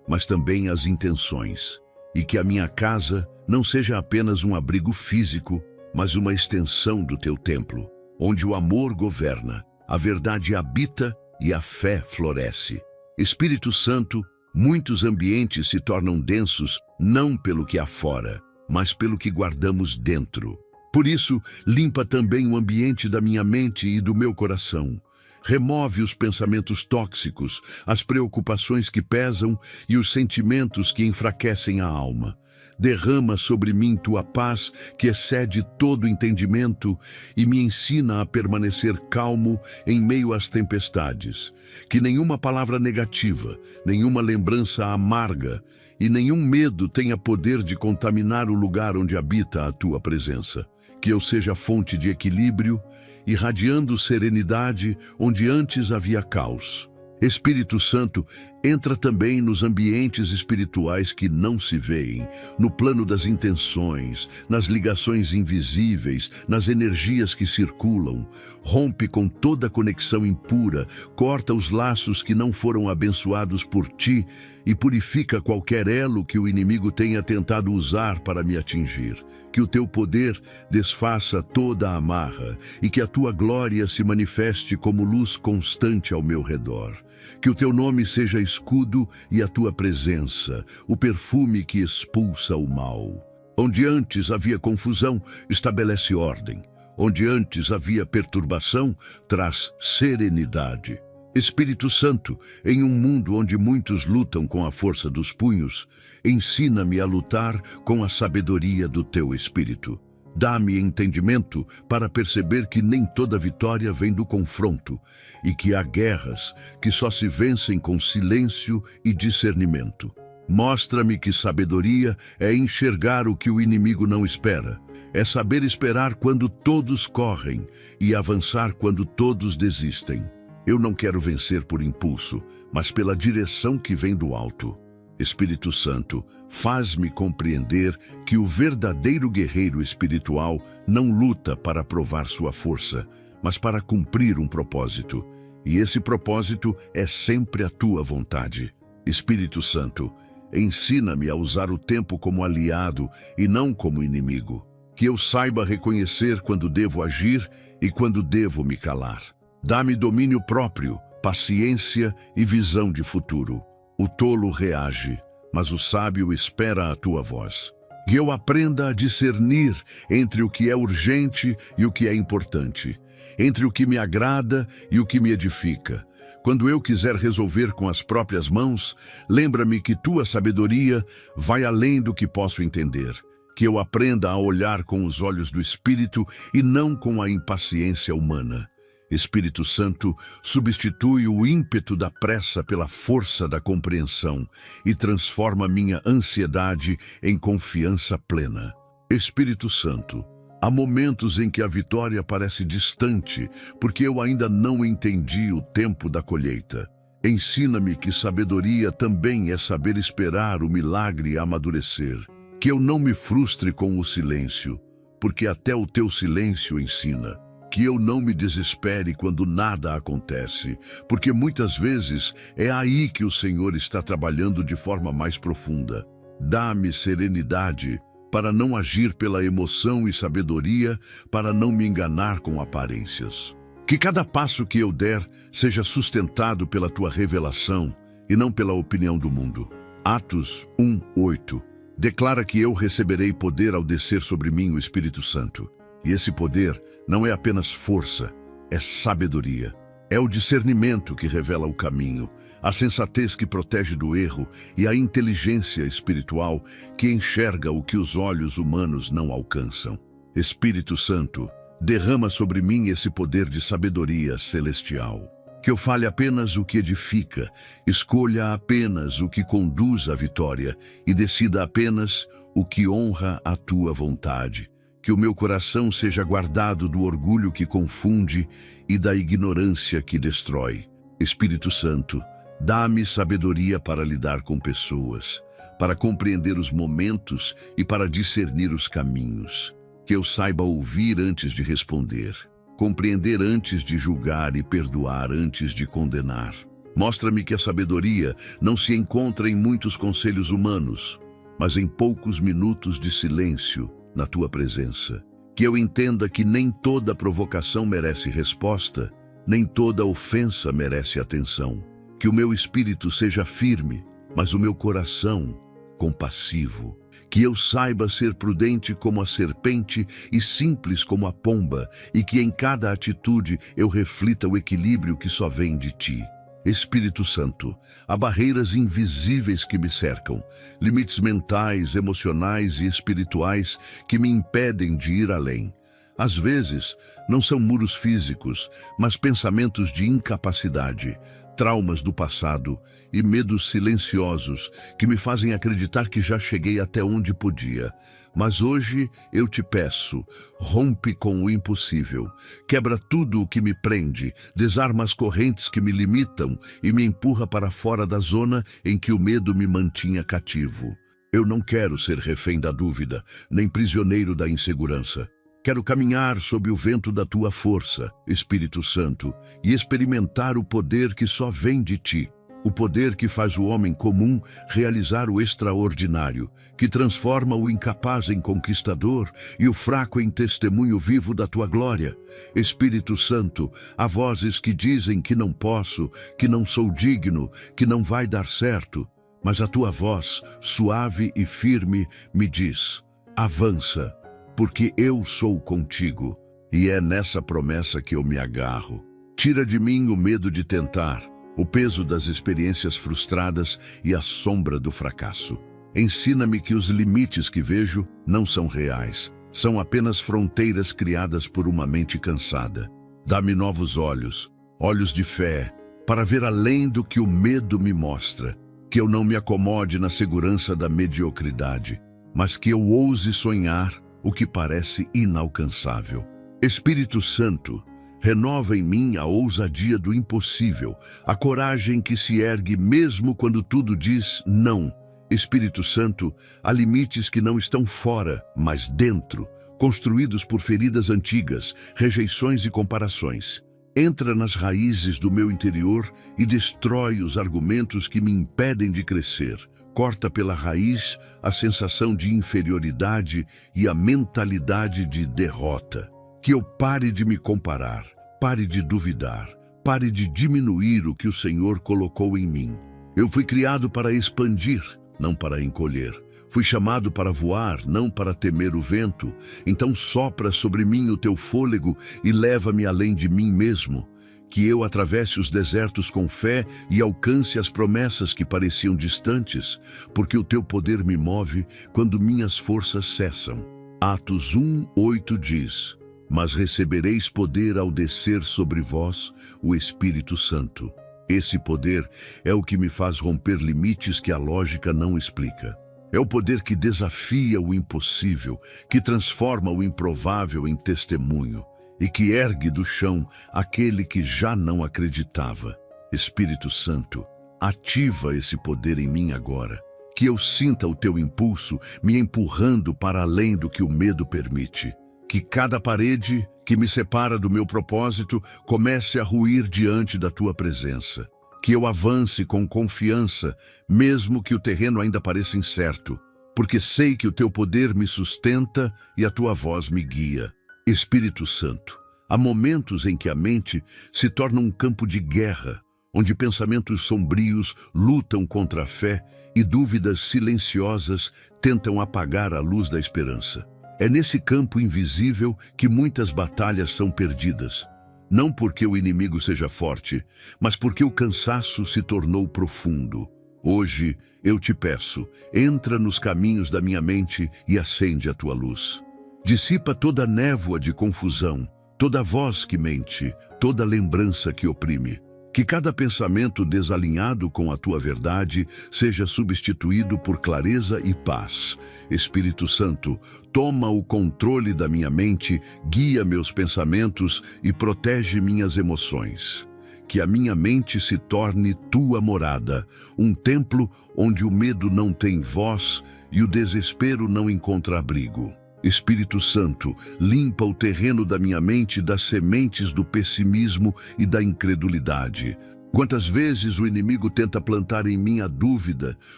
mas também as intenções. E que a minha casa não seja apenas um abrigo físico, mas uma extensão do teu templo, onde o amor governa, a verdade habita e a fé floresce. Espírito Santo, muitos ambientes se tornam densos não pelo que há fora, mas pelo que guardamos dentro. Por isso, limpa também o ambiente da minha mente e do meu coração. Remove os pensamentos tóxicos, as preocupações que pesam e os sentimentos que enfraquecem a alma. Derrama sobre mim tua paz, que excede todo entendimento, e me ensina a permanecer calmo em meio às tempestades. Que nenhuma palavra negativa, nenhuma lembrança amarga e nenhum medo tenha poder de contaminar o lugar onde habita a tua presença. Que eu seja fonte de equilíbrio, irradiando serenidade onde antes havia caos. Espírito Santo, entra também nos ambientes espirituais que não se veem, no plano das intenções, nas ligações invisíveis, nas energias que circulam. Rompe com toda conexão impura, corta os laços que não foram abençoados por ti e purifica qualquer elo que o inimigo tenha tentado usar para me atingir. Que o teu poder desfaça toda a amarra e que a tua glória se manifeste como luz constante ao meu redor. Que o teu nome seja escudo e a tua presença, o perfume que expulsa o mal. Onde antes havia confusão, estabelece ordem. Onde antes havia perturbação, traz serenidade. Espírito Santo, em um mundo onde muitos lutam com a força dos punhos, ensina-me a lutar com a sabedoria do teu Espírito. Dá-me entendimento para perceber que nem toda vitória vem do confronto e que há guerras que só se vencem com silêncio e discernimento. Mostra-me que sabedoria é enxergar o que o inimigo não espera. É saber esperar quando todos correm e avançar quando todos desistem. Eu não quero vencer por impulso, mas pela direção que vem do alto. Espírito Santo, faz-me compreender que o verdadeiro guerreiro espiritual não luta para provar sua força, mas para cumprir um propósito. E esse propósito é sempre a tua vontade. Espírito Santo, ensina-me a usar o tempo como aliado e não como inimigo. Que eu saiba reconhecer quando devo agir e quando devo me calar. Dá-me domínio próprio, paciência e visão de futuro. O tolo reage, mas o sábio espera a tua voz. Que eu aprenda a discernir entre o que é urgente e o que é importante, entre o que me agrada e o que me edifica. Quando eu quiser resolver com as próprias mãos, lembra-me que tua sabedoria vai além do que posso entender. Que eu aprenda a olhar com os olhos do Espírito e não com a impaciência humana. Espírito Santo, substitui o ímpeto da pressa pela força da compreensão e transforma minha ansiedade em confiança plena. Espírito Santo, há momentos em que a vitória parece distante, porque eu ainda não entendi o tempo da colheita. Ensina-me que sabedoria também é saber esperar o milagre amadurecer. Que eu não me frustre com o silêncio, porque até o teu silêncio ensina. Que eu não me desespere quando nada acontece, porque muitas vezes é aí que o Senhor está trabalhando de forma mais profunda. Dá-me serenidade para não agir pela emoção e sabedoria para não me enganar com aparências. Que cada passo que eu der seja sustentado pela tua revelação e não pela opinião do mundo. Atos 1:8 declara que eu receberei poder ao descer sobre mim o Espírito Santo. E esse poder não é apenas força, é sabedoria. É o discernimento que revela o caminho, a sensatez que protege do erro e a inteligência espiritual que enxerga o que os olhos humanos não alcançam. Espírito Santo, derrama sobre mim esse poder de sabedoria celestial. Que eu fale apenas o que edifica, escolha apenas o que conduz à vitória e decida apenas o que honra a tua vontade. Que o meu coração seja guardado do orgulho que confunde e da ignorância que destrói. Espírito Santo, dá-me sabedoria para lidar com pessoas, para compreender os momentos e para discernir os caminhos. Que eu saiba ouvir antes de responder, compreender antes de julgar e perdoar antes de condenar. Mostra-me que a sabedoria não se encontra em muitos conselhos humanos, mas em poucos minutos de silêncio na tua presença. Que eu entenda que nem toda provocação merece resposta, nem toda ofensa merece atenção. Que o meu espírito seja firme, mas o meu coração compassivo. Que eu saiba ser prudente como a serpente e simples como a pomba, e que em cada atitude eu reflita o equilíbrio que só vem de ti. Espírito Santo, há barreiras invisíveis que me cercam, limites mentais, emocionais e espirituais que me impedem de ir além. Às vezes, não são muros físicos, mas pensamentos de incapacidade, traumas do passado e medos silenciosos que me fazem acreditar que já cheguei até onde podia. Mas hoje eu te peço, rompe com o impossível, quebra tudo o que me prende, desarma as correntes que me limitam e me empurra para fora da zona em que o medo me mantinha cativo. Eu não quero ser refém da dúvida, nem prisioneiro da insegurança. Quero caminhar sob o vento da tua força, Espírito Santo, e experimentar o poder que só vem de ti. O poder que faz o homem comum realizar o extraordinário, que transforma o incapaz em conquistador e o fraco em testemunho vivo da tua glória. Espírito Santo, há vozes que dizem que não posso, que não sou digno, que não vai dar certo, mas a tua voz, suave e firme, me diz: avança, porque eu sou contigo, e é nessa promessa que eu me agarro. Tira de mim o medo de tentar, o peso das experiências frustradas e a sombra do fracasso. Ensina-me que os limites que vejo não são reais, são apenas fronteiras criadas por uma mente cansada. Dá-me novos olhos, olhos de fé, para ver além do que o medo me mostra, que eu não me acomode na segurança da mediocridade, mas que eu ouse sonhar o que parece inalcançável. Espírito Santo, renova em mim a ousadia do impossível, a coragem que se ergue mesmo quando tudo diz não. Espírito Santo, há limites que não estão fora, mas dentro, construídos por feridas antigas, rejeições e comparações. Entra nas raízes do meu interior e destrói os argumentos que me impedem de crescer. Corta pela raiz a sensação de inferioridade e a mentalidade de derrota. Que eu pare de me comparar, pare de duvidar, pare de diminuir o que o Senhor colocou em mim. Eu fui criado para expandir, não para encolher. Fui chamado para voar, não para temer o vento. Então sopra sobre mim o teu fôlego e leva-me além de mim mesmo. Que eu atravesse os desertos com fé e alcance as promessas que pareciam distantes, porque o teu poder me move quando minhas forças cessam. Atos 1:8 diz: mas recebereis poder ao descer sobre vós o Espírito Santo. Esse poder é o que me faz romper limites que a lógica não explica. É o poder que desafia o impossível, que transforma o improvável em testemunho e que ergue do chão aquele que já não acreditava. Espírito Santo, ativa esse poder em mim agora. Que eu sinta o teu impulso me empurrando para além do que o medo permite. Que cada parede que me separa do meu propósito comece a ruir diante da tua presença. Que eu avance com confiança, mesmo que o terreno ainda pareça incerto, porque sei que o teu poder me sustenta e a tua voz me guia. Espírito Santo, há momentos em que a mente se torna um campo de guerra, onde pensamentos sombrios lutam contra a fé e dúvidas silenciosas tentam apagar a luz da esperança. É nesse campo invisível que muitas batalhas são perdidas. Não porque o inimigo seja forte, mas porque o cansaço se tornou profundo. Hoje, eu te peço, entra nos caminhos da minha mente e acende a tua luz. Dissipa toda névoa de confusão, toda voz que mente, toda lembrança que oprime. Que cada pensamento desalinhado com a tua verdade seja substituído por clareza e paz. Espírito Santo, toma o controle da minha mente, guia meus pensamentos e protege minhas emoções. Que a minha mente se torne tua morada, um templo onde o medo não tem voz e o desespero não encontra abrigo. Espírito Santo, limpa o terreno da minha mente das sementes do pessimismo e da incredulidade. Quantas vezes o inimigo tenta plantar em mim a dúvida,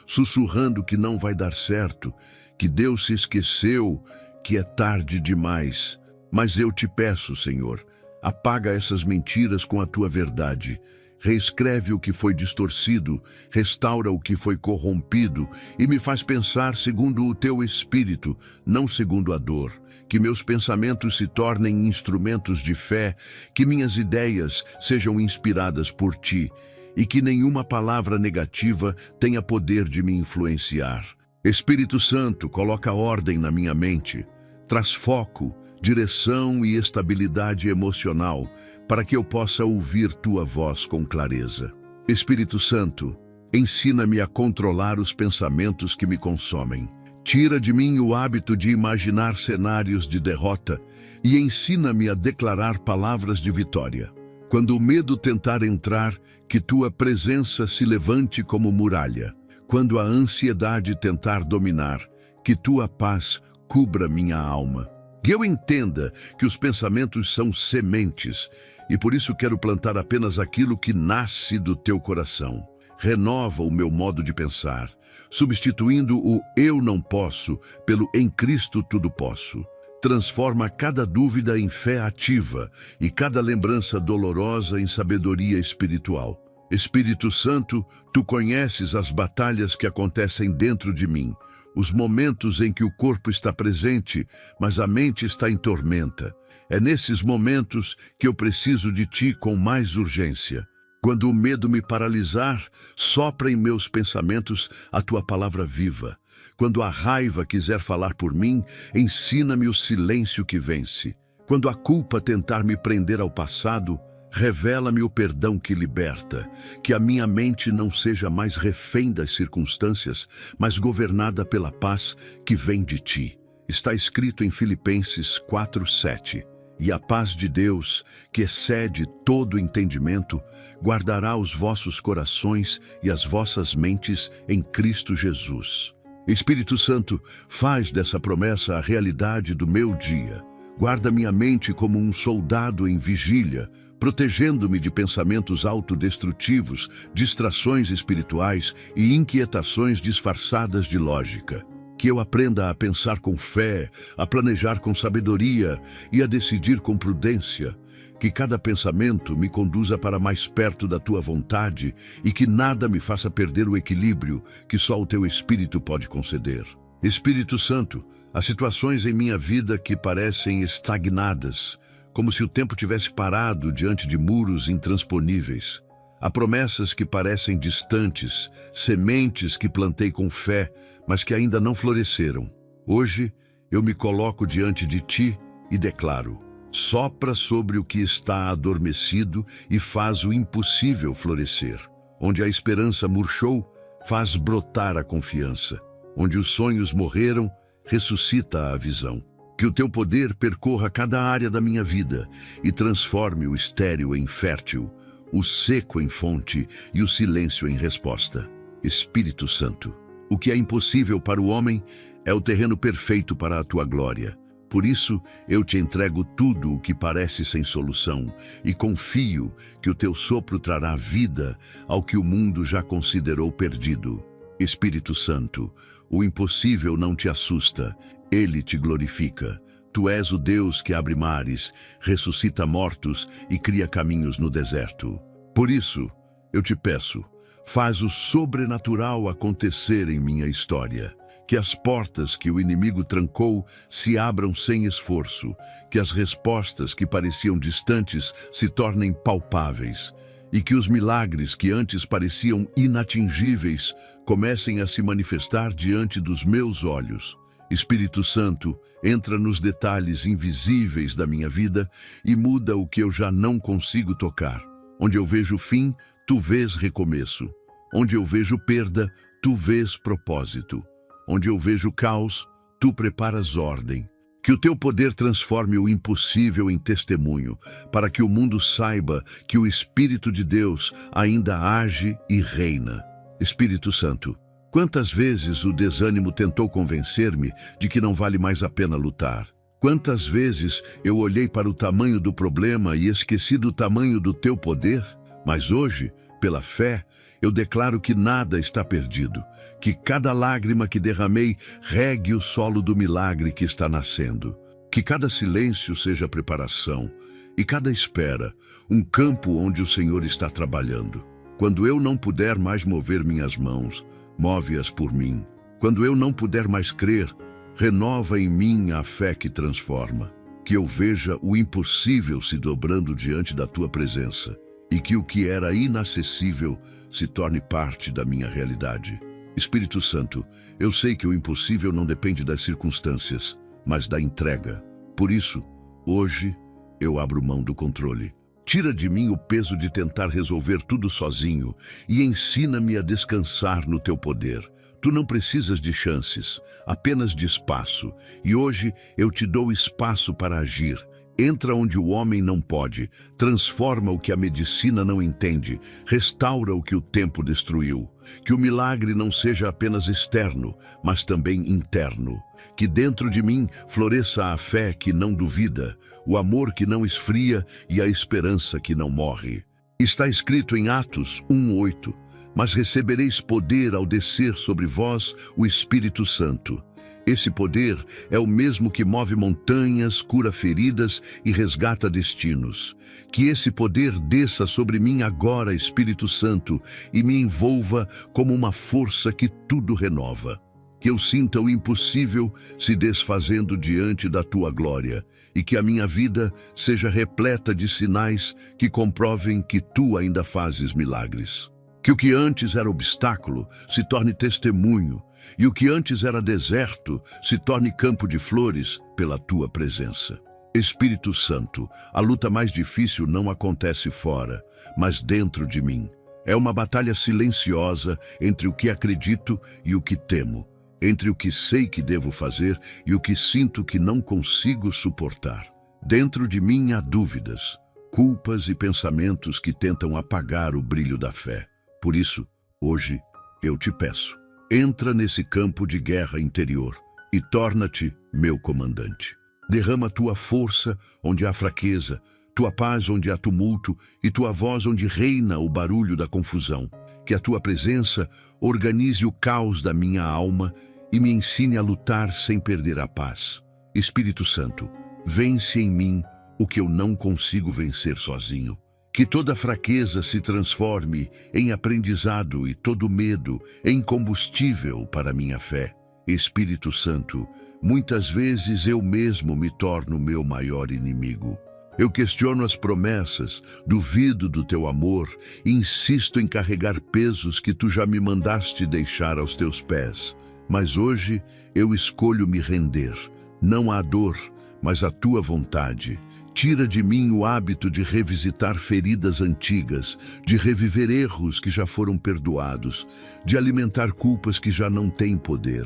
sussurrando que não vai dar certo, que Deus se esqueceu, que é tarde demais. Mas eu te peço, Senhor, apaga essas mentiras com a tua verdade. Reescreve o que foi distorcido, restaura o que foi corrompido e me faz pensar segundo o teu espírito, não segundo a dor. Que meus pensamentos se tornem instrumentos de fé, que minhas ideias sejam inspiradas por ti e que nenhuma palavra negativa tenha poder de me influenciar. Espírito Santo, coloca ordem na minha mente, traz foco, direção e estabilidade emocional, para que eu possa ouvir tua voz com clareza. Espírito Santo, ensina-me a controlar os pensamentos que me consomem. Tira de mim o hábito de imaginar cenários de derrota e ensina-me a declarar palavras de vitória. Quando o medo tentar entrar, que tua presença se levante como muralha. Quando a ansiedade tentar dominar, que tua paz cubra minha alma. Que eu entenda que os pensamentos são sementes e por isso quero plantar apenas aquilo que nasce do teu coração. Renova o meu modo de pensar, substituindo o eu não posso pelo em Cristo tudo posso. Transforma cada dúvida em fé ativa e cada lembrança dolorosa em sabedoria espiritual. Espírito Santo, tu conheces as batalhas que acontecem dentro de mim. os momentos em que o corpo está presente, mas a mente está em tormenta. É nesses momentos que eu preciso de Ti com mais urgência. Quando o medo me paralisar, sopra em meus pensamentos a Tua palavra viva. Quando a raiva quiser falar por mim, ensina-me o silêncio que vence. Quando a culpa tentar me prender ao passado, revela-me o perdão que liberta, que a minha mente não seja mais refém das circunstâncias, mas governada pela paz que vem de Ti. Está escrito em Filipenses 4:7. E a paz de Deus, que excede todo entendimento, guardará os vossos corações e as vossas mentes em Cristo Jesus. Espírito Santo, faz dessa promessa a realidade do meu dia. Guarda minha mente como um soldado em vigília, protegendo-me de pensamentos autodestrutivos, distrações espirituais e inquietações disfarçadas de lógica. Que eu aprenda a pensar com fé, a planejar com sabedoria e a decidir com prudência. Que cada pensamento me conduza para mais perto da Tua vontade e que nada me faça perder o equilíbrio que só o Teu Espírito pode conceder. Espírito Santo, há situações em minha vida que parecem estagnadas, como se o tempo tivesse parado diante de muros intransponíveis. Há promessas que parecem distantes, sementes que plantei com fé, mas que ainda não floresceram. Hoje, eu me coloco diante de Ti e declaro: sopra sobre o que está adormecido e faz o impossível florescer. Onde a esperança murchou, faz brotar a confiança. Onde os sonhos morreram, ressuscita a visão. Que o Teu poder percorra cada área da minha vida e transforme o estéril em fértil, o seco em fonte e o silêncio em resposta. Espírito Santo, o que é impossível para o homem é o terreno perfeito para a Tua glória. Por isso, eu Te entrego tudo o que parece sem solução e confio que o Teu sopro trará vida ao que o mundo já considerou perdido. Espírito Santo, o impossível não te assusta, ele te glorifica. Tu és o Deus que abre mares, ressuscita mortos e cria caminhos no deserto. Por isso, eu te peço, faz o sobrenatural acontecer em minha história. Que as portas que o inimigo trancou se abram sem esforço, que as respostas que pareciam distantes se tornem palpáveis, e que os milagres que antes pareciam inatingíveis comecem a se manifestar diante dos meus olhos. Espírito Santo, entra nos detalhes invisíveis da minha vida e muda o que eu já não consigo tocar. Onde eu vejo fim, Tu vês recomeço. Onde eu vejo perda, Tu vês propósito. Onde eu vejo caos, Tu preparas ordem. Que o Teu poder transforme o impossível em testemunho, para que o mundo saiba que o Espírito de Deus ainda age e reina. Espírito Santo, quantas vezes o desânimo tentou convencer-me de que não vale mais a pena lutar? Quantas vezes eu olhei para o tamanho do problema e esqueci do tamanho do Teu poder? Mas hoje, pela fé, eu declaro que nada está perdido, que cada lágrima que derramei regue o solo do milagre que está nascendo, que cada silêncio seja preparação e cada espera um campo onde o Senhor está trabalhando. Quando eu não puder mais mover minhas mãos, move-as por mim. Quando eu não puder mais crer, renova em mim a fé que transforma. Que eu veja o impossível se dobrando diante da Tua presença e que o que era inacessível se torne parte da minha realidade. Espírito Santo, eu sei que o impossível não depende das circunstâncias, mas da entrega. Por isso, hoje, eu abro mão do controle. Tira de mim o peso de tentar resolver tudo sozinho e ensina-me a descansar no Teu poder. Tu não precisas de chances, apenas de espaço. E hoje eu Te dou espaço para agir. Entra onde o homem não pode, transforma o que a medicina não entende, restaura o que o tempo destruiu. Que o milagre não seja apenas externo, mas também interno. Que dentro de mim floresça a fé que não duvida, o amor que não esfria e a esperança que não morre. Está escrito em Atos 1:8, mas recebereis poder ao descer sobre vós o Espírito Santo. Esse poder é o mesmo que move montanhas, cura feridas e resgata destinos. Que esse poder desça sobre mim agora, Espírito Santo, e me envolva como uma força que tudo renova. que eu sinta o impossível se desfazendo diante da tua glória e que a minha vida seja repleta de sinais que comprovem que tu ainda fazes milagres. Que o que antes era obstáculo se torne testemunho e o que antes era deserto se torne campo de flores pela tua presença. Espírito Santo, a luta mais difícil não acontece fora, mas dentro de mim. É uma batalha silenciosa entre o que acredito e o que temo, entre o que sei que devo fazer e o que sinto que não consigo suportar. Dentro de mim há dúvidas, culpas e pensamentos que tentam apagar o brilho da fé. Por isso, hoje, eu te peço, entra nesse campo de guerra interior e torna-te meu comandante. Derrama tua força onde há fraqueza, tua paz onde há tumulto e tua voz onde reina o barulho da confusão. Que a tua presença organize o caos da minha alma e me ensine a lutar sem perder a paz. Espírito Santo, vence em mim o que eu não consigo vencer sozinho. Que toda fraqueza se transforme em aprendizado e todo medo em combustível para a minha fé. Espírito Santo, muitas vezes eu mesmo me torno meu maior inimigo. Eu questiono as promessas, duvido do teu amor e insisto em carregar pesos que tu já me mandaste deixar aos teus pés. Mas hoje eu escolho me render, não à dor, mas à tua vontade. Tira de mim o hábito de revisitar feridas antigas, de reviver erros que já foram perdoados, de alimentar culpas que já não têm poder.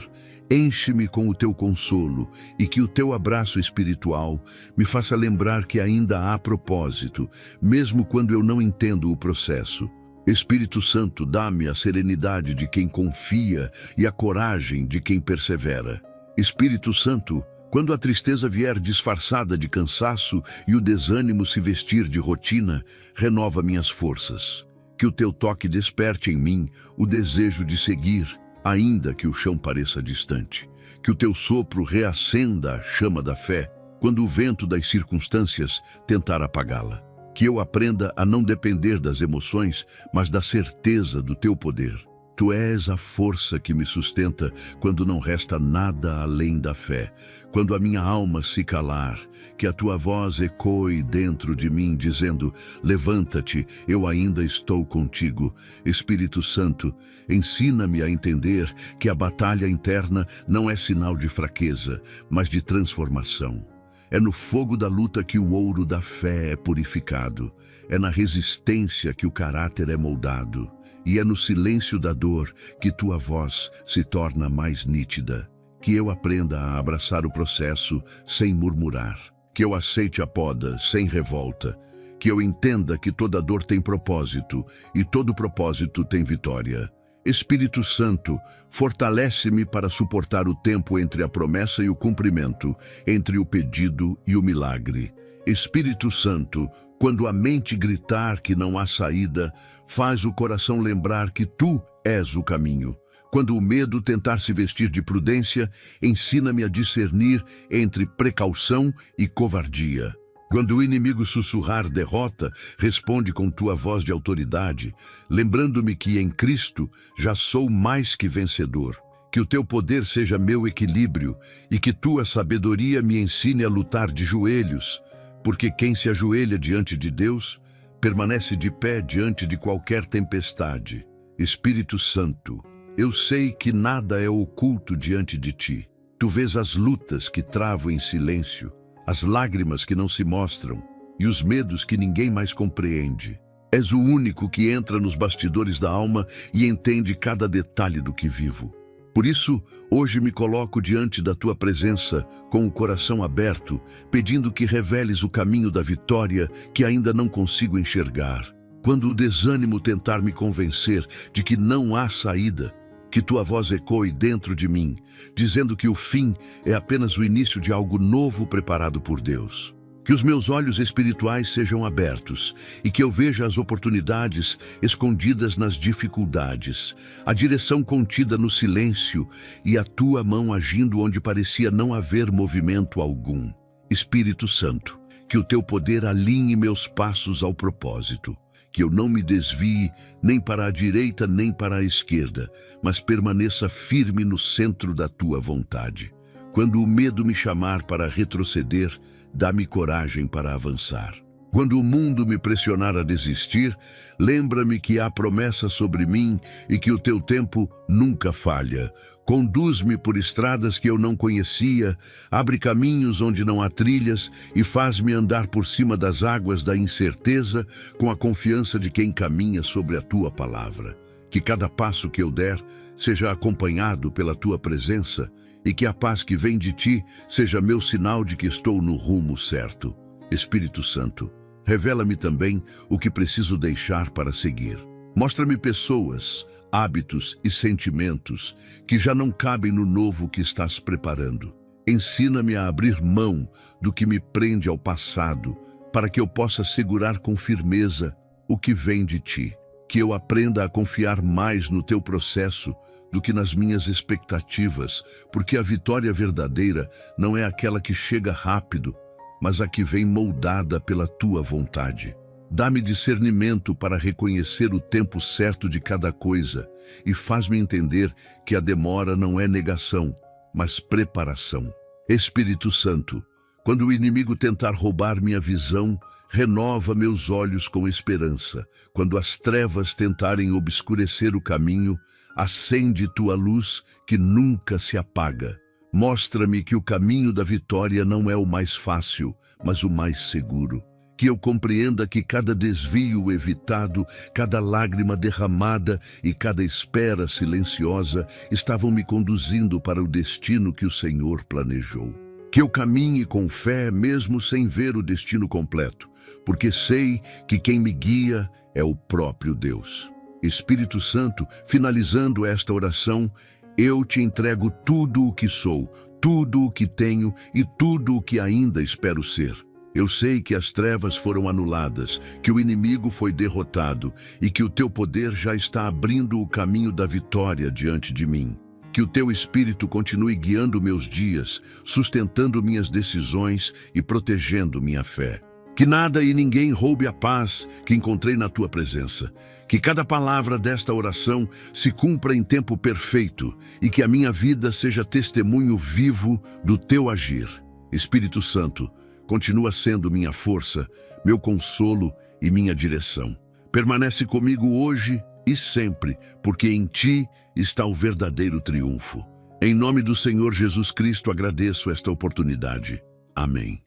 Enche-me com o teu consolo e que o teu abraço espiritual me faça lembrar que ainda há propósito, mesmo quando eu não entendo o processo. Espírito Santo, dá-me a serenidade de quem confia e a coragem de quem persevera. Espírito Santo, quando a tristeza vier disfarçada de cansaço e o desânimo se vestir de rotina, renova minhas forças. Que o teu toque desperte em mim o desejo de seguir, ainda que o chão pareça distante. Que o teu sopro reacenda a chama da fé, quando o vento das circunstâncias tentar apagá-la. Que eu aprenda a não depender das emoções, mas da certeza do teu poder. Tu és a força que me sustenta quando não resta nada além da fé. Quando a minha alma se calar, que a tua voz ecoe dentro de mim, dizendo: levanta-te, eu ainda estou contigo. Espírito Santo, ensina-me a entender que a batalha interna não é sinal de fraqueza, mas de transformação. É no fogo da luta que o ouro da fé é purificado. É na resistência que o caráter é moldado. E é no silêncio da dor que tua voz se torna mais nítida. Que eu aprenda a abraçar o processo sem murmurar. Que eu aceite a poda sem revolta. Que eu entenda que toda dor tem propósito e todo propósito tem vitória. Espírito Santo, fortalece-me para suportar o tempo entre a promessa e o cumprimento, entre o pedido e o milagre. Espírito Santo, quando a mente gritar que não há saída, faz o coração lembrar que tu és o caminho. Quando o medo tentar se vestir de prudência, ensina-me a discernir entre precaução e covardia. Quando o inimigo sussurrar derrota, responde com tua voz de autoridade, lembrando-me que em Cristo já sou mais que vencedor. Que o teu poder seja meu equilíbrio e que tua sabedoria me ensine a lutar de joelhos, porque quem se ajoelha diante de Deus permanece de pé diante de qualquer tempestade. Espírito Santo, eu sei que nada é oculto diante de ti. Tu vês as lutas que travo em silêncio, as lágrimas que não se mostram e os medos que ninguém mais compreende. És o único que entra nos bastidores da alma e entende cada detalhe do que vivo. Por isso, hoje me coloco diante da tua presença com o coração aberto, pedindo que reveles o caminho da vitória que ainda não consigo enxergar. Quando o desânimo tentar me convencer de que não há saída, que tua voz ecoe dentro de mim, dizendo que o fim é apenas o início de algo novo preparado por Deus. Que os meus olhos espirituais sejam abertos e que eu veja as oportunidades escondidas nas dificuldades, a direção contida no silêncio e a tua mão agindo onde parecia não haver movimento algum. Espírito Santo, que o teu poder alinhe meus passos ao propósito. que eu não me desvie nem para a direita nem para a esquerda, mas permaneça firme no centro da tua vontade. Quando o medo me chamar para retroceder, dá-me coragem para avançar. Quando o mundo me pressionar a desistir, lembra-me que há promessa sobre mim e que o teu tempo nunca falha. Conduz-me por estradas que eu não conhecia, abre caminhos onde não há trilhas e faz-me andar por cima das águas da incerteza com a confiança de quem caminha sobre a tua palavra. Que cada passo que eu der seja acompanhado pela tua presença e que a paz que vem de ti seja meu sinal de que estou no rumo certo. Espírito Santo, revela-me também o que preciso deixar para seguir. Mostra-me pessoas, hábitos e sentimentos que já não cabem no novo que estás preparando. Ensina-me a abrir mão do que me prende ao passado, para que eu possa segurar com firmeza o que vem de ti. Que eu aprenda a confiar mais no teu processo do que nas minhas expectativas, porque a vitória verdadeira não é aquela que chega rápido, mas a que vem moldada pela tua vontade. Dá-me discernimento para reconhecer o tempo certo de cada coisa e faz-me entender que a demora não é negação, mas preparação. Espírito Santo, quando o inimigo tentar roubar minha visão, renova meus olhos com esperança. Quando as trevas tentarem obscurecer o caminho, acende tua luz que nunca se apaga. Mostra-me que o caminho da vitória não é o mais fácil, mas o mais seguro. Que eu compreenda que cada desvio evitado, cada lágrima derramada e cada espera silenciosa estavam me conduzindo para o destino que o Senhor planejou. Que eu caminhe com fé mesmo sem ver o destino completo, porque sei que quem me guia é o próprio Deus. Espírito Santo, finalizando esta oração, eu te entrego tudo o que sou, tudo o que tenho e tudo o que ainda espero ser. Eu sei que as trevas foram anuladas, que o inimigo foi derrotado e que o teu poder já está abrindo o caminho da vitória diante de mim. Que o teu Espírito continue guiando meus dias, sustentando minhas decisões e protegendo minha fé. Que nada e ninguém roube a paz que encontrei na tua presença. Que cada palavra desta oração se cumpra em tempo perfeito e que a minha vida seja testemunho vivo do teu agir. Espírito Santo, continua sendo minha força, meu consolo e minha direção. Permanece comigo hoje e sempre, porque em ti está o verdadeiro triunfo. Em nome do Senhor Jesus Cristo agradeço esta oportunidade. Amém.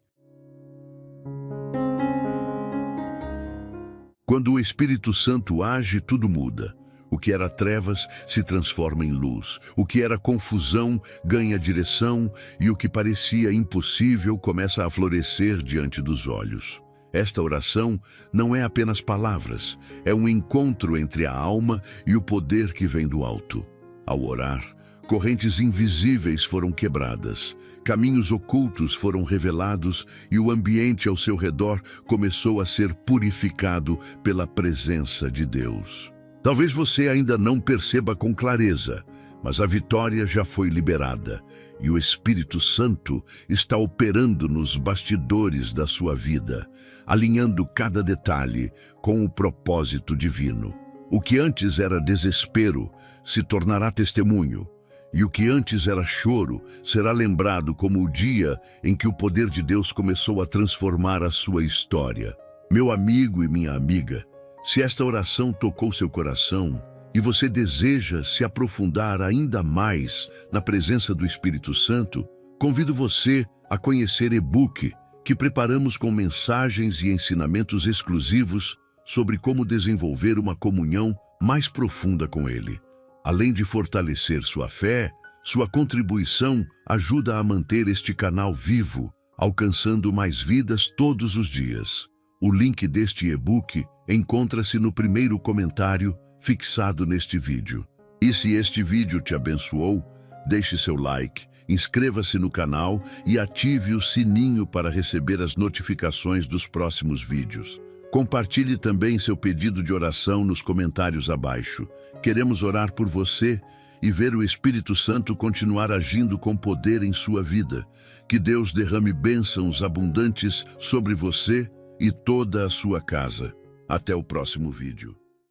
Quando o Espírito Santo age, tudo muda. O que era trevas se transforma em luz. O que era confusão ganha direção e o que parecia impossível começa a florescer diante dos olhos. Esta oração não é apenas palavras, é um encontro entre a alma e o poder que vem do alto. Ao orar, correntes invisíveis foram quebradas, caminhos ocultos foram revelados e o ambiente ao seu redor começou a ser purificado pela presença de Deus. Talvez você ainda não perceba com clareza, mas a vitória já foi liberada e o Espírito Santo está operando nos bastidores da sua vida, alinhando cada detalhe com o propósito divino. O que antes era desespero se tornará testemunho, e o que antes era choro será lembrado como o dia em que o poder de Deus começou a transformar a sua história. Meu amigo e minha amiga, se esta oração tocou seu coração e você deseja se aprofundar ainda mais na presença do Espírito Santo, convido você a conhecer e-book que preparamos com mensagens e ensinamentos exclusivos sobre como desenvolver uma comunhão mais profunda com Ele. Além de fortalecer sua fé, sua contribuição ajuda a manter este canal vivo, alcançando mais vidas todos os dias. O link deste e-book encontra-se no primeiro comentário fixado neste vídeo. E se este vídeo te abençoou, deixe seu like, inscreva-se no canal e ative o sininho para receber as notificações dos próximos vídeos. Compartilhe também seu pedido de oração nos comentários abaixo. Queremos orar por você e ver o Espírito Santo continuar agindo com poder em sua vida. Que Deus derrame bênçãos abundantes sobre você e toda a sua casa. Até o próximo vídeo.